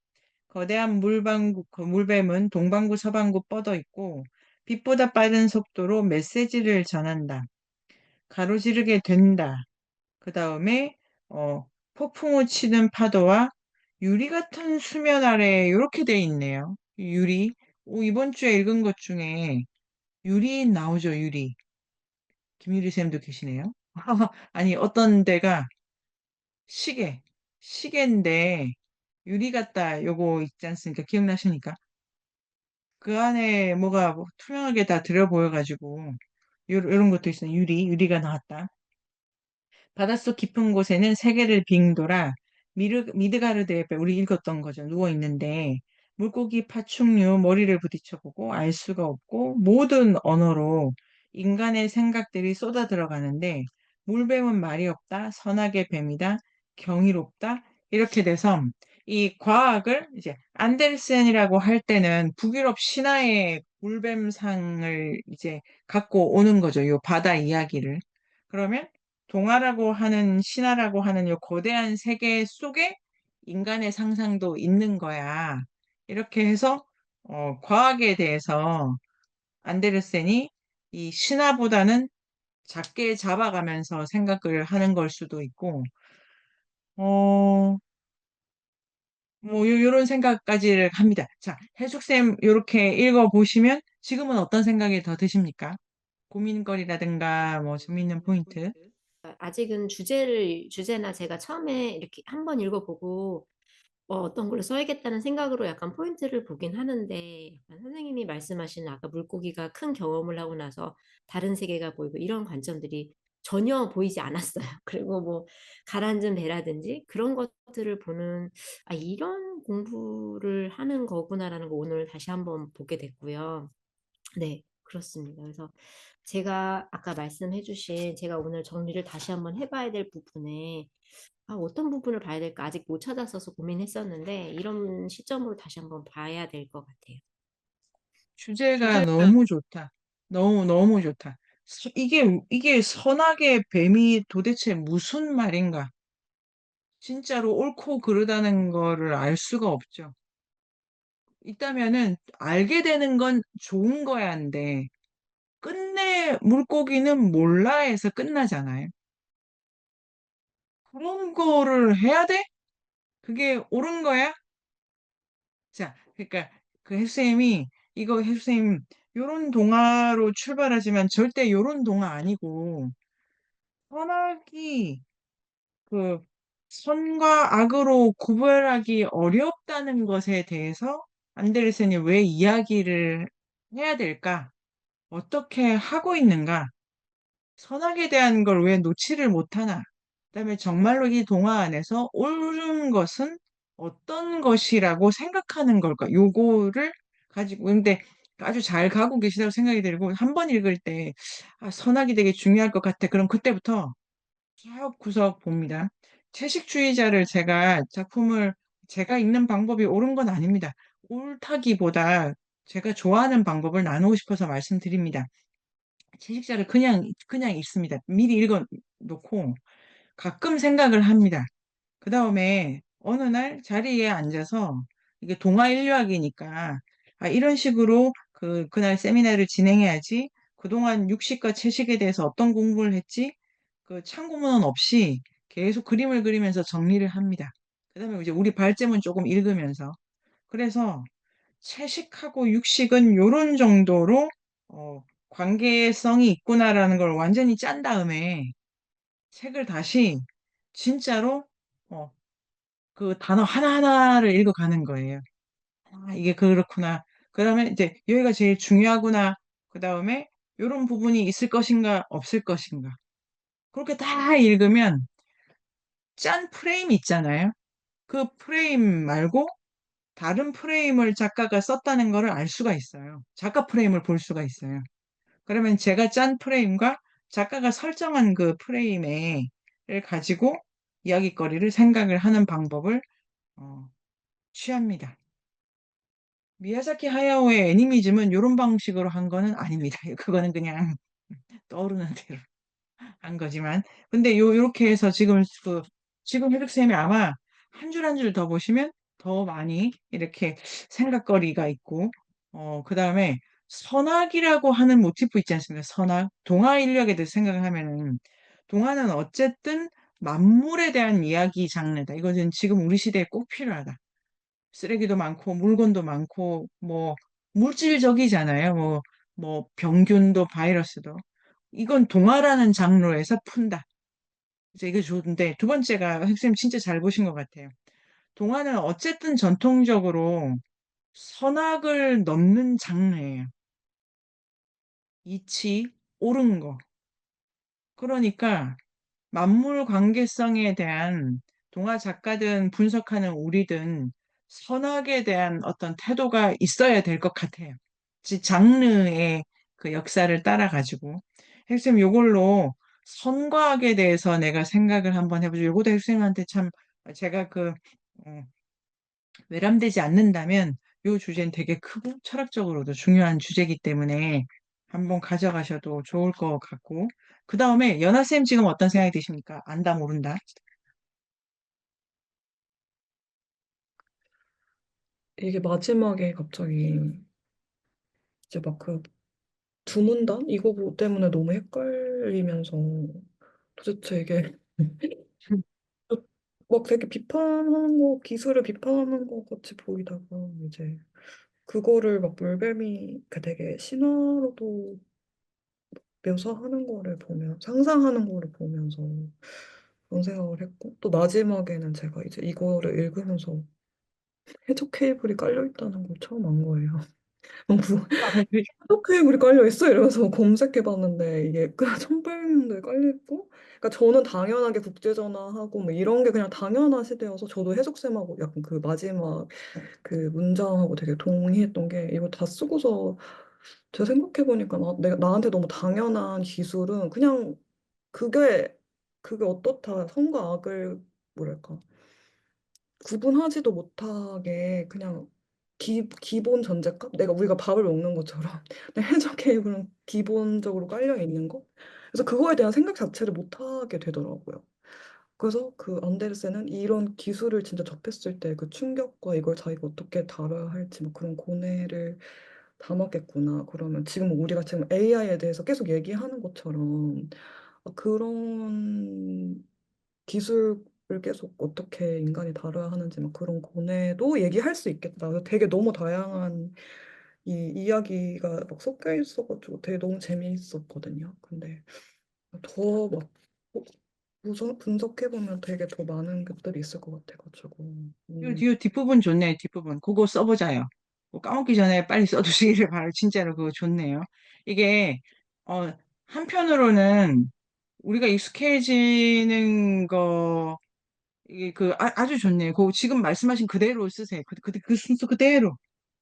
거대한 그 물뱀은 동방구 서방구 뻗어 있고 빛보다 빠른 속도로 메시지를 전한다. 가로지르게 된다. 그 다음에 폭풍우 치는 파도와 유리 같은 수면 아래 이렇게 돼 있네요. 유리. 이번 주에 읽은 것 중에 유리 나오죠, 유리. 김유리 쌤도 계시네요. 아니, 어떤 데가 시계, 시계인데 유리 같다 요거 있지 않습니까? 기억나십니까? 그 안에 뭐가 투명하게 다 들어 보여가지고 요런 것도 있어요. 유리가 나왔다. 바닷속 깊은 곳에는 세계를 빙돌아 미드가르드 옆에 우리 읽었던 거죠. 누워 있는데 물고기 파충류 머리를 부딪혀보고 알 수가 없고 모든 언어로 인간의 생각들이 쏟아 들어가는데 물뱀은 말이 없다, 선악의 뱀이다, 경이롭다 이렇게 돼서 이 과학을 이제 안데르센이라고 할 때는 북유럽 신화의 물뱀상을 이제 갖고 오는 거죠. 요 바다 이야기를. 그러면 동화라고 하는 신화라고 하는 이 거대한 세계 속에 인간의 상상도 있는 거야. 이렇게 해서 과학에 대해서 안데르센이 이 신화보다는 작게 잡아가면서 생각을 하는 걸 수도 있고, 어, 뭐 요런 생각까지를 합니다. 자, 해숙쌤 이렇게 읽어보시면 지금은 어떤 생각이 더 드십니까? 고민거리라든가 뭐 재미있는 포인트. 아직은 주제나 제가 처음에 이렇게 한번 읽어보고 어떤 걸로 써야겠다는 생각으로 약간 포인트를 보긴 하는데 약간 선생님이 말씀하신 아까 물고기가 큰 경험을 하고 나서 다른 세계가 보이고 이런 관점들이 전혀 보이지 않았어요. 그리고 뭐 가라앉은 배라든지 그런 것들을 보는 이런 공부를 하는 거구나라는 거 오늘 다시 한번 보게 됐고요. 네, 그렇습니다. 그래서 제가 아까 말씀해 주신 제가 오늘 정리를 다시 한번 해봐야 될 부분에 어떤 부분을 봐야 될까 아직 못 찾았어서 고민했었는데 이런 시점으로 다시 한번 봐야 될 것 같아요. 주제가 너무 좋다. 너무 좋다. 이게 선악의 뱀이 도대체 무슨 말인가? 진짜로 옳고 그르다는 거를 알 수가 없죠. 있다면은 알게 되는 건 좋은 거야 한데 끝내 물고기는 몰라 해서 끝나잖아요. 그런 거를 해야 돼? 그게 옳은 거야? 자, 그러니까 그 헬쌤이 이거 헬쌤 요런 동화로 출발하지만 절대 요런 동화 아니고 선악이 그 선과 악으로 구별하기 어렵다는 것에 대해서 안데르센이 왜 이야기를 해야 될까? 어떻게 하고 있는가? 선악에 대한 걸 왜 놓지를 못하나? 그다음에 정말로 이 동화 안에서 옳은 것은 어떤 것이라고 생각하는 걸까? 요거를 가지고 근데 아주 잘 가고 계시다고 생각이 들고 한 번 읽을 때 선악이 되게 중요할 것 같아. 그럼 그때부터 구석구석 봅니다. 채식주의자를 제가 작품을 제가 읽는 방법이 옳은 건 아닙니다. 옳다기보다 제가 좋아하는 방법을 나누고 싶어서 말씀드립니다. 채식자를 그냥 읽습니다. 미리 읽어 놓고 가끔 생각을 합니다. 그 다음에 어느 날 자리에 앉아서 이게 동아 인류학이니까 이런 식으로 그날 세미나를 진행해야지. 그동안 육식과 채식에 대해서 어떤 공부를 했지? 그 참고문헌 없이 계속 그림을 그리면서 정리를 합니다. 그다음에 이제 우리 발제문 조금 읽으면서 그래서 채식하고 육식은 요런 정도로 관계성이 있구나라는 걸 완전히 짠 다음에 책을 다시 진짜로 어, 그 단어 하나하나를 읽어가는 거예요. 아, 이게 그렇구나. 그다음에 이제 여기가 제일 중요하구나. 그다음에 요런 부분이 있을 것인가 없을 것인가. 그렇게 다 읽으면 짠 프레임 있잖아요. 그 프레임 말고 다른 프레임을 작가가 썼다는 거를 알 수가 있어요. 작가 프레임을 볼 수가 있어요. 그러면 제가 짠 프레임과 작가가 설정한 그 프레임을 가지고 이야기거리를 생각을 하는 방법을 어, 취합니다. 미야자키 하야오의 애니미즘은 이런 방식으로 한 거는 아닙니다. 그거는 그냥 떠오르는 대로 한 거지만. 근데 요렇게 해서 지금 해득쌤이 아마 한 줄 한 줄 더 보시면 더 많이 이렇게 생각거리가 있고, 그 다음에 선악이라고 하는 모티프 있지 않습니까? 선악. 동화 인력에 대해서 생각을 하면은, 동화는 어쨌든 만물에 대한 이야기 장르다. 이거는 지금 우리 시대에 꼭 필요하다. 쓰레기도 많고, 물건도 많고, 뭐, 물질적이잖아요. 뭐, 병균도 바이러스도. 이건 동화라는 장르에서 푼다. 이제 이게 좋은데, 두 번째가, 선생님 진짜 잘 보신 것 같아요. 동화는 어쨌든 전통적으로 선악을 넘는 장르예요. 이치, 옳은 거. 그러니까 만물 관계성에 대한 동화 작가든 분석하는 우리든 선악에 대한 어떤 태도가 있어야 될 것 같아요. 장르의 그 역사를 따라가지고. 핵심 요걸로 선과 악에 대해서 내가 생각을 한번 해보죠. 요것도 핵심한테 참 제가 어, 외람되지 않는다면 요 주제는 되게 크고 철학적으로도 중요한 주제이기 때문에 한번 가져가셔도 좋을 것 같고 그 다음에 연하쌤 지금 어떤 생각이 드십니까? 안다 모른다. 이게 마지막에 갑자기 이제 막 그 두 문단? 이거 때문에 너무 헷갈리면서 도대체 이게 막 되게 비판하는 거, 기술을 비판하는 것 같이 보이다가 이제 그거를 막 물뱀이 그 되게 신화로도 묘사하는 거를 보면 상상하는 거를 보면서 그런 생각을 했고 또 마지막에는 제가 이제 이거를 읽으면서 해적 케이블이 깔려 있다는 걸 처음 안 거예요. 어떻게 우리 깔려 있어? 이러면서 검색해봤는데 이게 그냥 1800년도에 깔려 있고 그러니까 저는 당연하게 국제전화하고 뭐 이런 게 그냥 당연한 시대여서 저도 해석쌤하고 약간 그 마지막 그 문장하고 되게 동의했던 게 이거 다 쓰고서 제가 생각해보니까 내가 나한테 너무 당연한 기술은 그냥 그게 그게 어떻다 선과 악을 뭐랄까 구분하지도 못하게 그냥 기본 전제값? 우리가 밥을 먹는 것처럼 그냥 해적 케이블은 기본적으로 깔려 있는 거? 그래서 그거에 대한 생각 자체를 못하게 되더라고요. 그래서 그 안데르센은 이런 기술을 진짜 접했을 때 그 충격과 이걸 자기가 어떻게 다뤄야 할지 뭐 그런 고뇌를 담았겠구나. 그러면 지금 우리가 지금 AI에 대해서 계속 얘기하는 것처럼 그런 기술을 계속 어떻게 인간이 다뤄야 하는지 막 그런 고뇌도 얘기할 수 있겠다. 그래서 되게 너무 다양한 이 이야기가 막 섞여 있어가지고 되게 너무 재미있었거든요. 근데 더 막 분석해보면 되게 더 많은 것들이 있을 것 같아가지고. 요 뒷부분 좋네요. 뒷부분. 그거 써보자요. 그거 까먹기 전에 빨리 써두시기를 바라요. 진짜로 그거 좋네요. 이게 한편으로는 우리가 익숙해지는 거 이게 아주 좋네요. 그 지금 말씀하신 그대로 쓰세요. 그 순서 그대로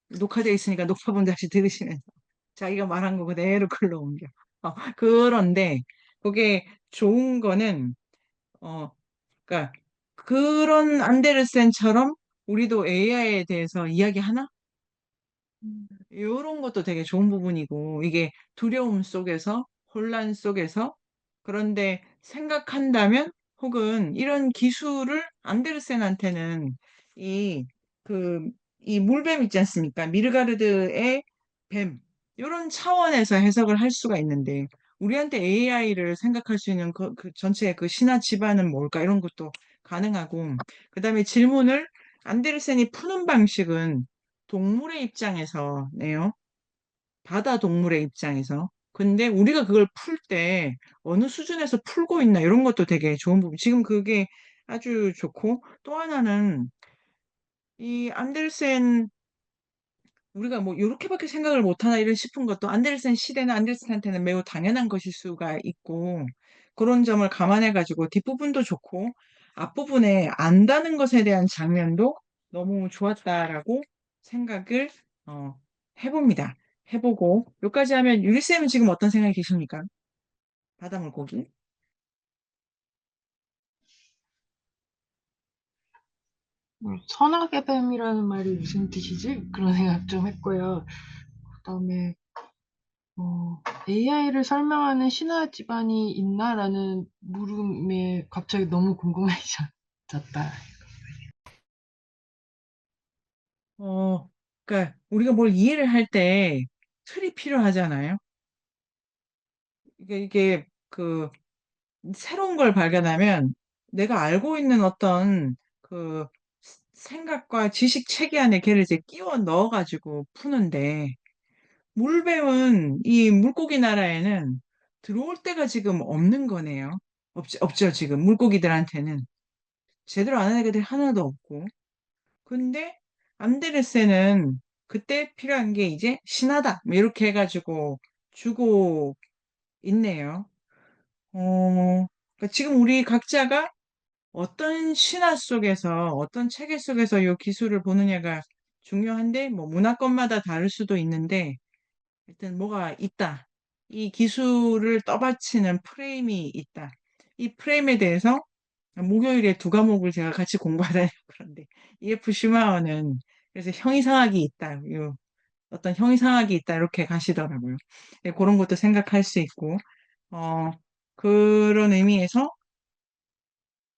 녹화되어 있으니까 녹화본 다시 들으시면서 자기가 말한 거 그대로 글로 옮겨. 그런데 그게 좋은 거는 어 그러니까 그런 안데르센처럼 우리도 AI에 대해서 이야기하나? 이런 것도 되게 좋은 부분이고, 이게 두려움 속에서, 혼란 속에서, 그런데 생각한다면, 혹은 이런 기술을 안데르센한테는 이, 이 물뱀 있지 않습니까? 미르가르드의 뱀, 이런 차원에서 해석을 할 수가 있는데, 우리한테 AI를 생각할 수 있는 그 전체 그 신화 집안은 뭘까 이런 것도 가능하고 그다음에 질문을 안데르센이 푸는 방식은 동물의 입장에서 네요. 바다 동물의 입장에서. 근데 우리가 그걸 풀 때 어느 수준에서 풀고 있나 이런 것도 되게 좋은 부분. 지금 그게 아주 좋고 또 하나는 이 안데르센 우리가 뭐 이렇게밖에 생각을 못하나 이런 싶은 것도 안데르센 시대는 안데르센한테는 매우 당연한 것일 수가 있고 그런 점을 감안해가지고 뒷부분도 좋고 앞부분에 안다는 것에 대한 장면도 너무 좋았다라고 생각을 어, 해봅니다. 해보고 여기까지 하면 유리쌤은 지금 어떤 생각이 계십니까? 바다 물고기? 선악의 뱀이라는 말이 무슨 뜻이지? 그런 생각 좀 했고요. 그다음에 AI를 설명하는 신화 기반이 있나라는 물음에 갑자기 너무 궁금해졌다. 어, 그러니까 우리가 뭘 이해를 할 때 틀이 필요하잖아요. 이게 그 새로운 걸 발견하면 내가 알고 있는 어떤 그 생각과 지식 체계 안에 걔를 이제 끼워 넣어가지고 푸는데 물뱀은 이 물고기 나라에는 들어올 때가 지금 없는 거네요. 없죠, 지금 물고기들한테는. 제대로 아는 애들이 하나도 없고. 근데 암데르세는 그때 필요한 게 이제 신하다. 뭐 이렇게 해가지고 주고 있네요. 그러니까 지금 우리 각자가 어떤 신화 속에서, 어떤 체계 속에서 이 기술을 보느냐가 중요한데, 뭐 문화권마다 다를 수도 있는데, 하여튼 뭐가 있다. 이 기술을 떠받치는 프레임이 있다. 이 프레임에 대해서 목요일에 두 과목을 제가 같이 공부하다니 그런데 EF 슈마어는 그래서 형이상학이 있다. 요 어떤 형이상학이 있다. 이렇게 가시더라고요. 네, 그런 것도 생각할 수 있고, 어, 그런 의미에서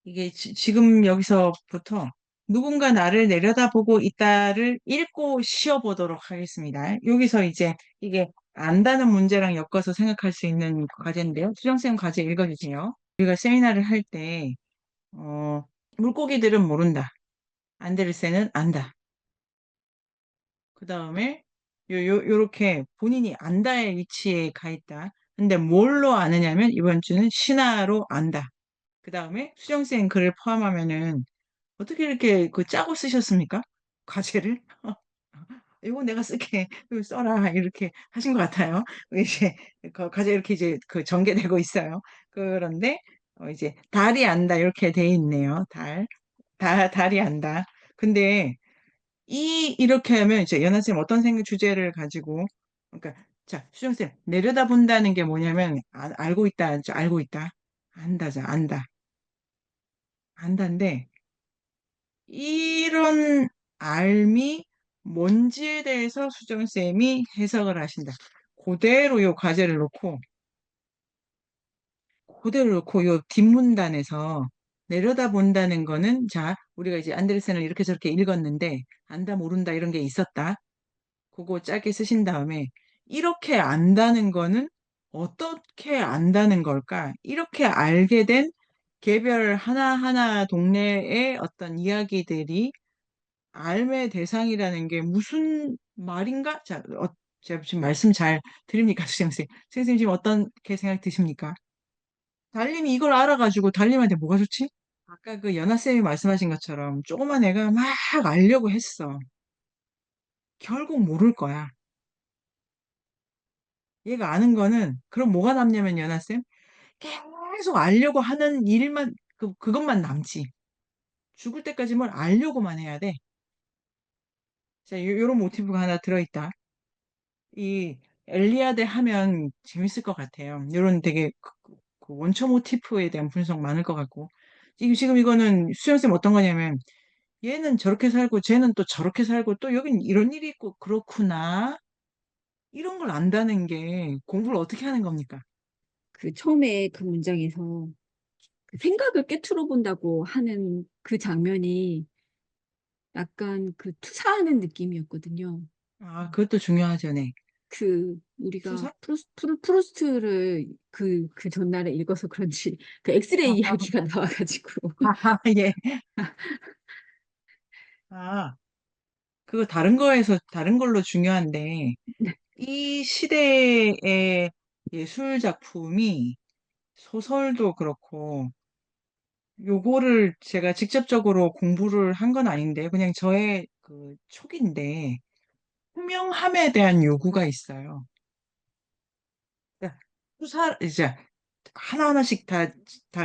이게 지금 여기서부터 누군가 나를 내려다보고 있다를 읽고 쉬어보도록 하겠습니다. 여기서 이제 이게 안다는 문제랑 엮어서 생각할 수 있는 과제인데요. 수정쌤 과제 읽어주세요. 우리가 세미나를 할 때, 어, 물고기들은 모른다. 안데르센은 안다. 그 다음에 요렇게 본인이 안다의 위치에 가 있다. 근데 뭘로 아느냐면 이번 주는 신화로 안다. 그 다음에 수정쌤 글을 포함하면은 어떻게 이렇게 그 짜고 쓰셨습니까? 과제를? 이거 내가 쓸게. 이거 써라. 이렇게 하신 것 같아요. 이제 그 과제 이렇게 이제 그 전개되고 있어요. 그런데 이제 달이 안다 이렇게 돼 있네요. 달이 안다. 근데 이렇게 하면 이제 연하쌤 어떤 생각 주제를 가지고 그러니까 자 수정쌤 내려다본다는 게 뭐냐면 알고 있다. 알고 있다. 안다자 안다. 안다인데 이런 알미 뭔지에 대해서 수정쌤이 해석을 하신다. 그대로 요 과제를 놓고, 그대로 놓고 요 뒷문단에서 내려다본다는 거는, 자, 우리가 이제 안데르센을 이렇게 저렇게 읽었는데, 안다, 모른다 이런 게 있었다. 그거 짧게 쓰신 다음에, 이렇게 안다는 거는 어떻게 안다는 걸까? 이렇게 알게 된 개별 하나하나 동네의 어떤 이야기들이 알의 대상이라는 게 무슨 말인가? 자, 제가 지금 말씀 잘 드립니까, 수생쌤? 선생님 지금 어떻게 생각 드십니까? 달님이 이걸 알아가지고 달님한테 뭐가 좋지? 아까 그 연하쌤이 말씀하신 것처럼 조그만 애가 막 알려고 했어. 결국 모를 거야. 얘가 아는 거는 그럼 뭐가 남냐면 연하쌤 계속 알려고 하는 일만 그것만 남지. 죽을 때까지 뭘 알려고만 해야 돼. 자, 요런 모티브가 하나 들어있다. 이 엘리아드 하면 재밌을 것 같아요. 이런 되게 그 원초 모티프에 대한 분석 많을 것 같고. 지금 이거는 수연쌤 어떤 거냐면 얘는 저렇게 살고 쟤는 또 저렇게 살고 또 여긴 이런 일이 있고 그렇구나. 이런 걸 안다는 게 공부를 어떻게 하는 겁니까? 그 처음에 그 문장에서 그 생각을 꿰뚫어 본다고 하는 그 장면이 약간 그 투사하는 느낌이었거든요. 아, 그것도 중요하죠, 네. 우리가 투사? 프루스트를 그 전날에 읽어서 그런지 그 엑스레이 이야기가 나와가지고. 예. 아, 그거 다른 거에서, 다른 걸로 중요한데, 이 시대의 예술 작품이 소설도 그렇고, 요거를 제가 직접적으로 공부를 한 건 아닌데, 그냥 저의 그 촉인데, 투명함에 대한 요구가 있어요. 그러니까 이제 하나하나씩 다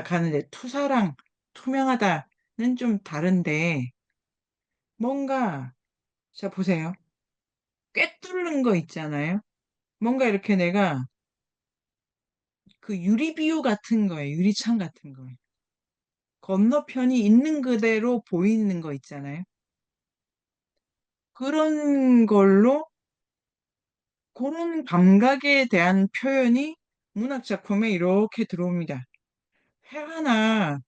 가는데, 투사랑 투명하다는 좀 다른데, 뭔가, 자, 보세요. 꿰뚫는 거 있잖아요. 뭔가 이렇게 내가 그 유리비유 같은 거예요. 유리창 같은 거예요. 건너편이 있는 그대로 보이는 거 있잖아요. 그런 걸로 그런 감각에 대한 표현이 문학 작품에 이렇게 들어옵니다. 회화나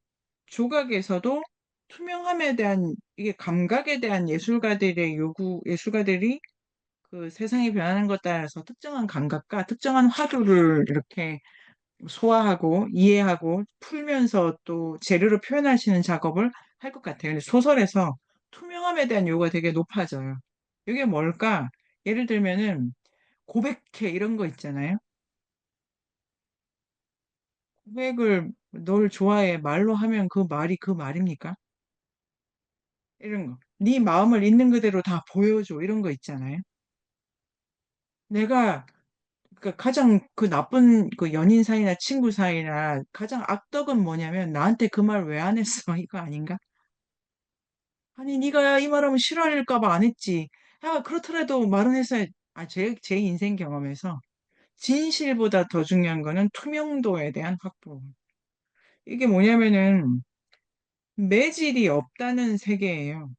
조각에서도 투명함에 대한 이게 감각에 대한 예술가들의 요구, 예술가들이 그 세상이 변하는 것 따라서 특정한 감각과 특정한 화두를 이렇게 소화하고 이해하고 풀면서 또 재료로 표현하시는 작업을 할 것 같아요. 근데 소설에서 투명함에 대한 요구가 되게 높아져요. 이게 뭘까? 예를 들면은 고백해 이런 거 있잖아요. 고백을 널 좋아해 말로 하면 그 말이 그 말입니까? 이런 거. 네 마음을 있는 그대로 다 보여줘 이런 거 있잖아요. 내가 그 가장 그 나쁜 그 연인 사이나 친구 사이나 가장 악덕은 뭐냐면 나한테 그 말 왜 안 했어 이거 아닌가? 아니 네가 이 말하면 싫어할까 봐 안 했지. 야 그렇더라도 말은 했어야. 제 인생 경험에서 진실보다 더 중요한 거는 투명도에 대한 확보. 이게 뭐냐면은 매질이 없다는 세계예요.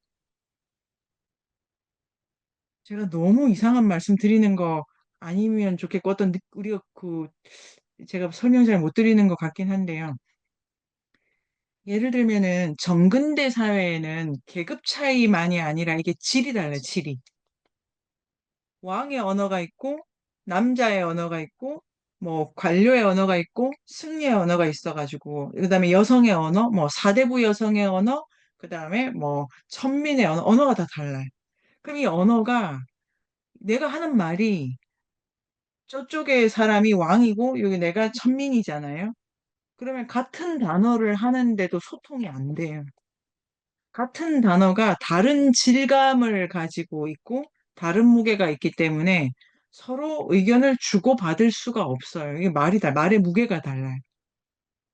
제가 너무 이상한 말씀 드리는 거 아니면 좋겠고 우리가 그 제가 설명 잘 못 드리는 것 같긴 한데요. 예를 들면은 정근대 사회에는 계급 차이만이 아니라 이게 질이 달라요, 질이. 왕의 언어가 있고 남자의 언어가 있고 뭐 관료의 언어가 있고 승려의 언어가 있어가지고 그다음에 여성의 언어, 뭐 사대부 여성의 언어, 그다음에 뭐 천민의 언어가 다 달라요. 그럼 이 언어가 내가 하는 말이 저쪽의 사람이 왕이고 여기 내가 천민이잖아요. 그러면 같은 단어를 하는데도 소통이 안 돼요. 같은 단어가 다른 질감을 가지고 있고 다른 무게가 있기 때문에 서로 의견을 주고받을 수가 없어요. 이게 말의 무게가 달라요.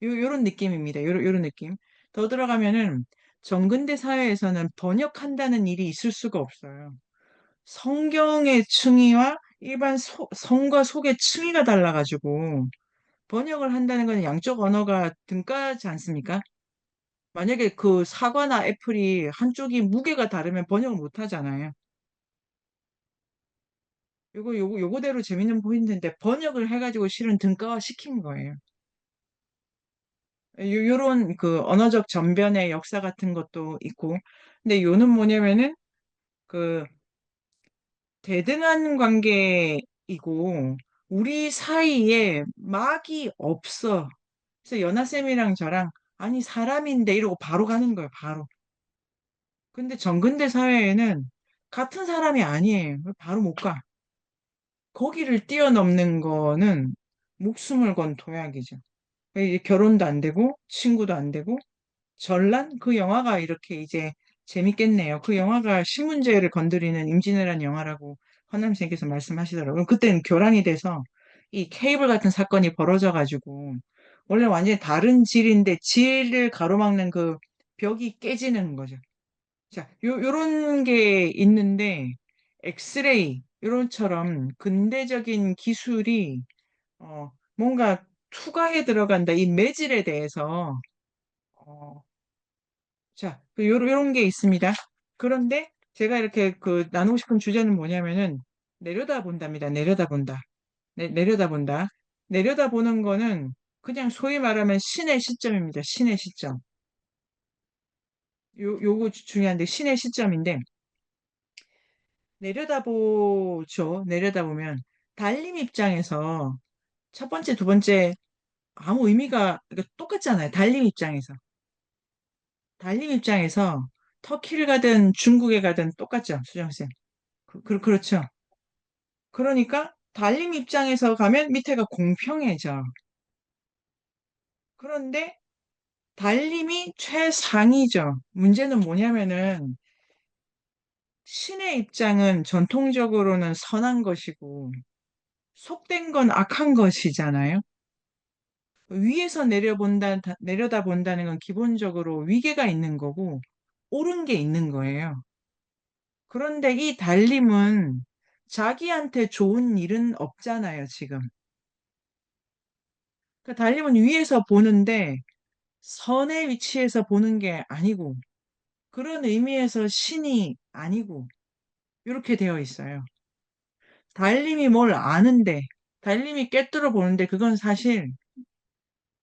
요런 느낌입니다. 요런 느낌. 더 들어가면은 정근대 사회에서는 번역한다는 일이 있을 수가 없어요. 성경의 층위와 일반 성과 속의 층위가 달라가지고 번역을 한다는 건 양쪽 언어가 등가지 않습니까? 만약에 그 사과나 애플이 한쪽이 무게가 다르면 번역을 못 하잖아요. 요거대로 재밌는 포인트인데 번역을 해가지고 실은 등가화 시킨 거예요. 요런 그 언어적 전변의 역사 같은 것도 있고. 근데 요는 뭐냐면은 그 대등한 관계이고 우리 사이에 막이 없어. 그래서 연하쌤이랑 저랑 아니 사람인데 이러고 바로 가는 거예요. 바로. 근데 정근대 사회에는 같은 사람이 아니에요. 바로 못 가. 거기를 뛰어넘는 거는 목숨을 건 도약이죠. 이제 결혼도 안 되고 친구도 안 되고 전란 그 영화가 이렇게 이제 재밌겠네요. 그 영화가 신문제를 건드리는 임진왜란 영화라고 헌남 선생님께서 말씀하시더라고요. 그때는 교란이 돼서 이 케이블 같은 사건이 벌어져 가지고 원래 완전히 다른 질인데 질을 가로막는 그 벽이 깨지는 거죠. 자, 요런 게 있는데 엑스레이 요런처럼 근대적인 기술이 뭔가 투과해 들어간다. 이 매질에 대해서 어, 자, 요런 게 있습니다. 그런데 제가 이렇게 그 나누고 싶은 주제는 뭐냐면은 내려다본답니다. 내려다본다. 내려다본다. 내려다보는 거는 그냥 소위 말하면 신의 시점입니다. 신의 시점. 요거 중요한데 신의 시점인데 내려다보죠. 내려다보면 달림 입장에서 첫 번째, 두 번째 아무 의미가 그러니까 똑같잖아요. 달림 입장에서 터키를 가든 중국에 가든 똑같죠, 수정쌤. 그렇죠. 그러니까 달림 입장에서 가면 밑에가 공평해져. 그런데 달림이 최상이죠. 문제는 뭐냐면은 신의 입장은 전통적으로는 선한 것이고 속된 건 악한 것이잖아요. 위에서 내려다 본다는 건 기본적으로 위계가 있는 거고 옳은 게 있는 거예요. 그런데 이 달림은 자기한테 좋은 일은 없잖아요, 지금. 그 달림은 위에서 보는데 선의 위치에서 보는 게 아니고 그런 의미에서 신이 아니고 이렇게 되어 있어요. 달님이 뭘 아는데 달님이 꿰뚫어 보는데 그건 사실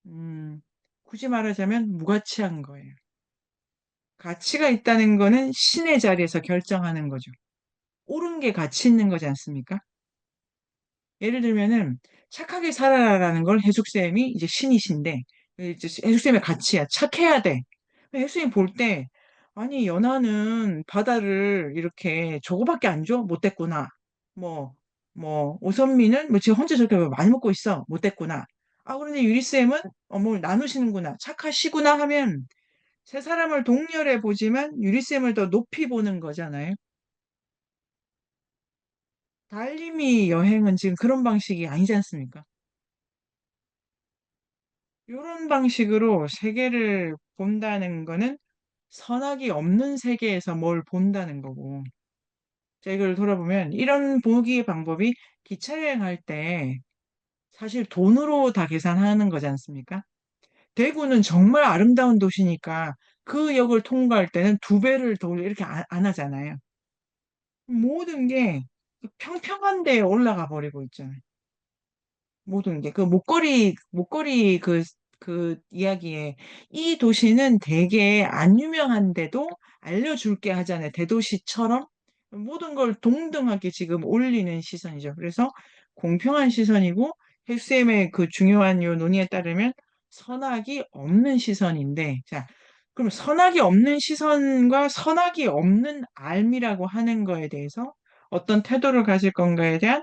음, 굳이 말하자면 무가치한 거예요. 가치가 있다는 거는 신의 자리에서 결정하는 거죠. 옳은 게 가치 있는 거지 않습니까? 예를 들면은 착하게 살아라라는 걸 해숙쌤이 이제 신이신데 이제 해숙쌤의 가치야. 착해야 돼. 해숙쌤이 볼 때 아니 연하는 바다를 이렇게 저거밖에 안 줘? 못됐구나. 뭐 오선미는 뭐 지금 혼자 저렇게 많이 먹고 있어. 못됐구나. 아 그런데 유리쌤은 뭘 나누시는구나. 착하시구나 하면 세 사람을 동렬해 보지만 유리쌤을 더 높이 보는 거잖아요. 달림이 여행은 지금 그런 방식이 아니지 않습니까? 이런 방식으로 세계를 본다는 거는 선악이 없는 세계에서 뭘 본다는 거고. 자, 이걸 돌아보면 이런 보기 방법이 기차 여행할 때 사실 돈으로 다 계산하는 거지 않습니까? 대구는 정말 아름다운 도시니까 그 역을 통과할 때는 두 배를 더 이렇게 안 하잖아요. 모든 게 평평한 데에 올라가 버리고 있잖아요. 모든 게 그 목걸이 그 이야기에 이 도시는 되게 안 유명한데도 알려줄게 하잖아요. 대도시처럼 모든 걸 동등하게 지금 올리는 시선이죠. 그래서 공평한 시선이고 헬스엠의 그 중요한 요 논의에 따르면 선악이 없는 시선인데 자 그럼 선악이 없는 시선과 선악이 없는 알미라고 하는 거에 대해서 어떤 태도를 가질 건가에 대한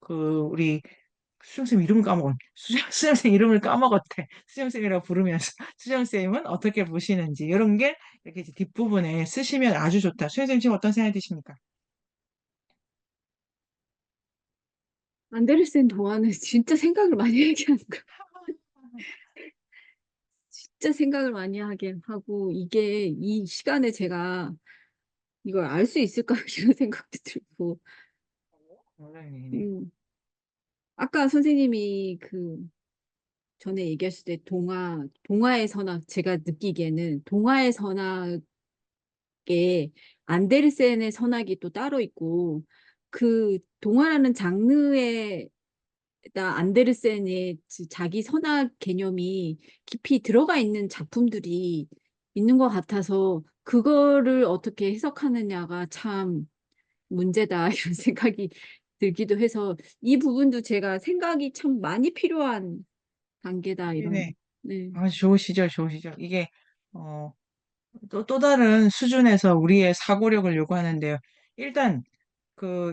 그 우리 수정쌤 이름을 까먹었 수정쌤 이름을 까먹었대. 수정쌤이라고 부르면서 수정쌤은 어떻게 보시는지 이런 게 이렇게 이제 뒷부분에 쓰시면 아주 좋다. 수정쌤 지금 어떤 생각이 드십니까? 안데르센 동화는 진짜 생각을 많이 하게 하는 거. 진짜 생각을 많이 하게 하고 이게 이 시간에 제가 이걸 알 수 있을까 이런 생각도 들고. 원장님이네. 아까 선생님이 전에 얘기하실 때 동화의 선악 제가 느끼기에는 동화의 선악에 안데르센의 선악이 또 따로 있고 그 동화라는 장르에 안데르센의 자기 선악 개념이 깊이 들어가 있는 작품들이 있는 것 같아서 그거를 어떻게 해석하느냐가 참 문제다 이런 생각이 들기도 해서 이 부분도 제가 생각이 참 많이 필요한 단계다 네네. 이런. 네. 아주 좋으시죠, 좋으시죠. 이게 어, 또 다른 수준에서 우리의 사고력을 요구하는데요. 일단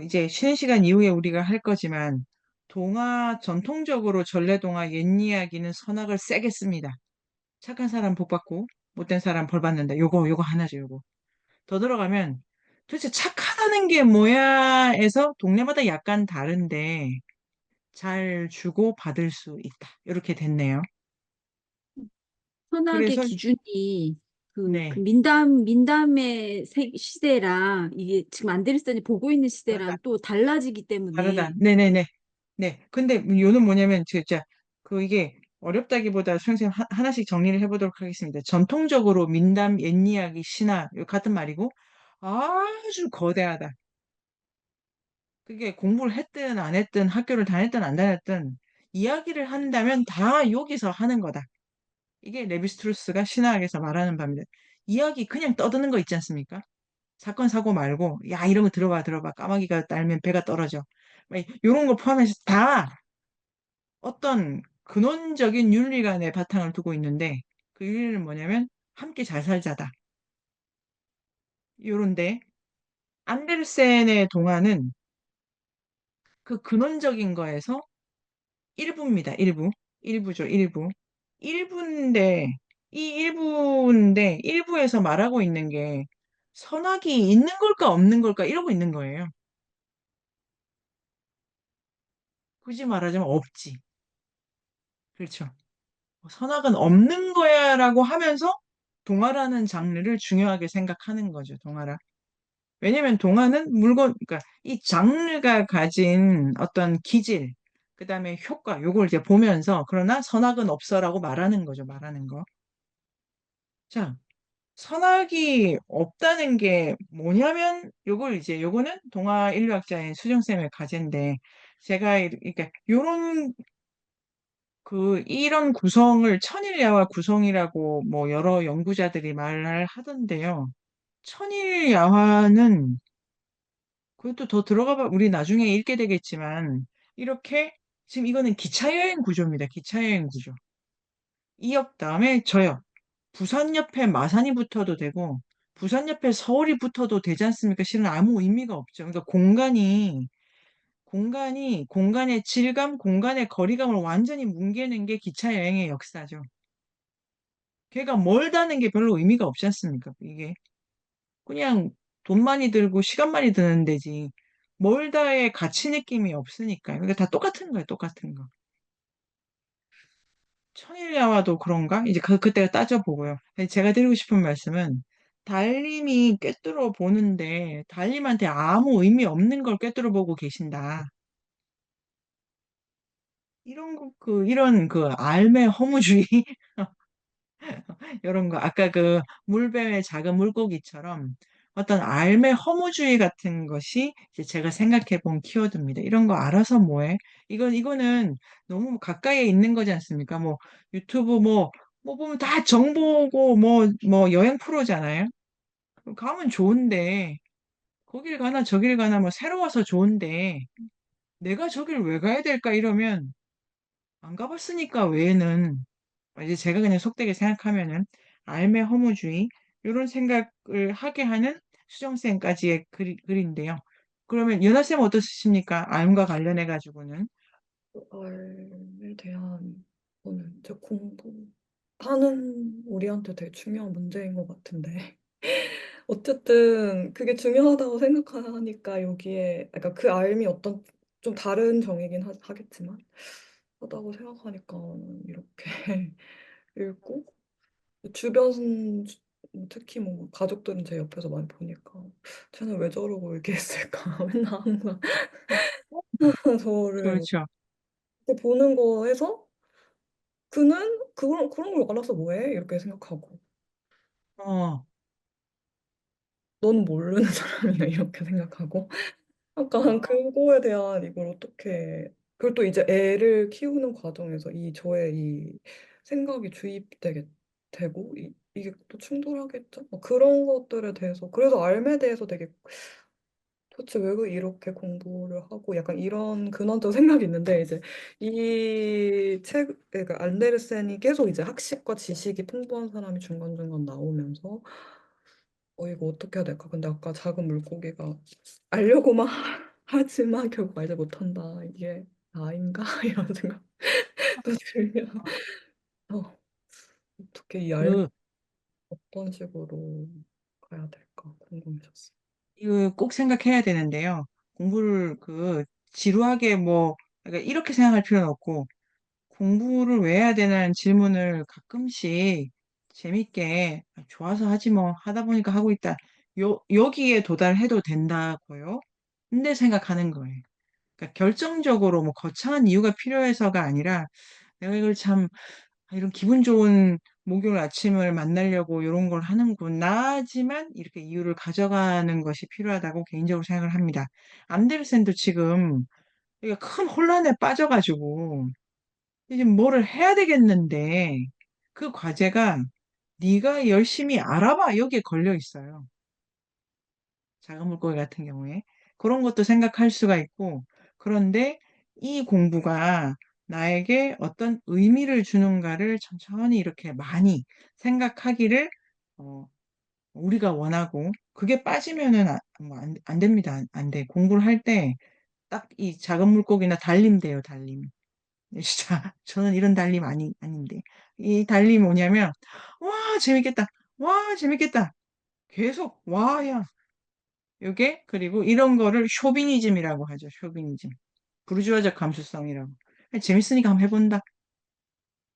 이제 쉬는 시간 이후에 우리가 할 거지만 전통적으로 전래동화 옛 이야기는 선악을 세게 씁니다. 착한 사람 복 받고 못된 사람 벌 받는다. 요거 하나죠, 요거. 더 들어가면 도대체 착하다는 게 뭐야에서 동네마다 약간 다른데 잘 주고 받을 수 있다. 이렇게 됐네요. 선악의 그래서 기준이 그 네, 민담의 시대랑 이게 지금 안데르센이 보고 있는 다르다. 시대랑 또 달라지기 다르다. 때문에 네네네. 네. 근데 요는 뭐냐면 진짜 이게 어렵다기보다 선생님 하나씩 정리를 해보도록 하겠습니다. 전통적으로 민담, 옛 이야기, 신화 요 같은 말이고 아주 거대하다. 그게 공부를 했든 안 했든 학교를 다녔든 안 다녔든 이야기를 한다면 다 여기서 하는 거다. 이게 레비스트루스가 신화학에서 말하는 바입니다. 이야기 그냥 떠드는 거 있지 않습니까? 사건 사고 말고 야 이런 거 들어봐 까마귀가 날면 배가 떨어져. 이런 거 포함해서 다 어떤 근원적인 윤리관의 바탕을 두고 있는데 그 윤리는 뭐냐면 함께 잘 살자다. 요런데 안데르센의 동화는 그 근원적인 거에서 일부입니다. 일부죠. 일부인데 이 일부인데 일부에서 말하고 있는 게 선악이 있는 걸까 없는 걸까 이러고 있는 거예요. 굳이 말하자면 없지. 그렇죠. 선악은 없는 거야라고 하면서 동화라는 장르를 중요하게 생각하는 거죠. 동화라. 왜냐면 동화는 그러니까 이 장르가 가진 어떤 기질, 그다음에 효과, 요걸 이제 보면서 그러나 선악은 없어라고 말하는 거죠. 말하는 거. 자, 선악이 없다는 게 뭐냐면 요거는 동화 인류학자인 수정쌤의 과제인데 제가 그러니까 요런 이런 구성을 천일야화 구성이라고 뭐 여러 연구자들이 말을 하던데요. 천일야화는 그것도 더 들어가 봐 우리 나중에 읽게 되겠지만 이렇게 지금 이거는 기차여행 구조입니다. 기차여행 구조. 이 역 다음에 저역. 부산 옆에 마산이 붙어도 되고 부산 옆에 서울이 붙어도 되지 않습니까? 실은 아무 의미가 없죠. 그러니까 공간의 질감, 공간의 거리감을 완전히 뭉개는 게 기차 여행의 역사죠. 걔가 멀다는 게 별로 의미가 없지 않습니까? 이게 그냥 돈 많이 들고 시간 많이 드는 데지. 멀다의 가치 느낌이 없으니까. 그러니까 다 똑같은 거예요, 똑같은 거. 천일야화도 그런가? 이제 그때가 따져보고요. 제가 드리고 싶은 말씀은 달님이 꿰뚫어 보는데 달님한테 아무 의미 없는 걸 꿰뚫어 보고 계신다. 이런 알매 허무주의 이런 거 아까 그 물뱀의 작은 물고기처럼 어떤 알매 허무주의 같은 것이 이제 제가 생각해 본 키워드입니다. 이런 거 알아서 뭐해? 이거는 너무 가까이에 있는 거지 않습니까? 뭐 유튜브 뭐 보면 다 정보고 뭐 여행 프로잖아요. 가면 좋은데 거길 가나 저길 가나 뭐 새로워서 좋은데 내가 저길 왜 가야 될까 이러면 안 가봤으니까 외에는 이제 제가 그냥 속되게 생각하면은 알매 허무주의 이런 생각을 하게 하는 수정쌤까지의 글인데요. 그러면 연하쌤 어떠십니까? 알과 관련해 가지고는. 알에 대한 거는 제 공부하는 우리한테 되게 중요한 문제인 것 같은데. 어쨌든 그게 중요하다고 생각하니까 여기에 그러니까 그 알미 어떤 좀 다른 정의긴 하겠지만 하다고 생각하니까 이렇게 읽고 주변 특히 뭐 가족들은 제 옆에서 많이 보니까 쟤는 왜 저러고 이렇게 했을까 맨날 항상 저를 그렇죠. 이렇게 보는 거에서 그는 그런 걸 알아서 뭐해 이렇게 생각하고 어, 넌 모르는 사람이야 이렇게 생각하고 약간 어, 그거에 대한 이걸 어떻게 그걸 또 이제 애를 키우는 과정에서 저의 이 생각이 주입되게 되고 이게 또 충돌하겠죠? 뭐 그런 것들에 대해서 그래서 알에 대해서 되게 도대체 왜 이렇게 공부를 하고 약간 이런 근원적 생각이 있는데 이제 이 책 그러니까 안데르센이 계속 이제 학식과 지식이 풍부한 사람이 중간중간 나오면서 이거 어떻게 해야 될까? 근데 아까 작은 물고기가 알려고만 하지만 결국 알지 못한다. 이게 나인가? 이런 생각도 들면 어떻게 이 알 그 어떤 식으로 가야 될까 궁금해졌어요. 이거 꼭 생각해야 되는데요. 공부를 지루하게 그러니까 이렇게 생각할 필요는 없고 공부를 왜 해야 되나는 질문을 가끔씩 재밌게 좋아서 하지 뭐 하다 보니까 하고 있다. 여기에 도달해도 된다고요? 근데 생각하는 거예요. 그러니까 결정적으로 뭐 거창한 이유가 필요해서가 아니라 내가 이걸 참 이런 기분 좋은 목요일 아침을 만나려고 이런 걸 하는구나지만 이렇게 이유를 가져가는 것이 필요하다고 개인적으로 생각을 합니다. 안데르센도 지금 그러니까 큰 혼란에 빠져가지고 이제 뭐를 해야 되겠는데 그 과제가 네가 열심히 알아봐 여기에 걸려 있어요. 작은 물고기 같은 경우에 그런 것도 생각할 수가 있고 그런데 이 공부가 나에게 어떤 의미를 주는가를 천천히 이렇게 많이 생각하기를 어, 우리가 원하고 그게 빠지면은 안 됩니다. 안 돼. 공부를 할 때 딱 이 작은 물고기나 달림 돼요, 달림. 진짜 저는 이런 달림 아닌데. 이 달림이 뭐냐면 와, 재밌겠다. 와, 재밌겠다. 계속 와, 야. 요게 그리고 이런 거를 쇼비니즘이라고 하죠. 쇼비니즘. 부르주아적 감수성이라고. 재밌으니까 한번 해본다.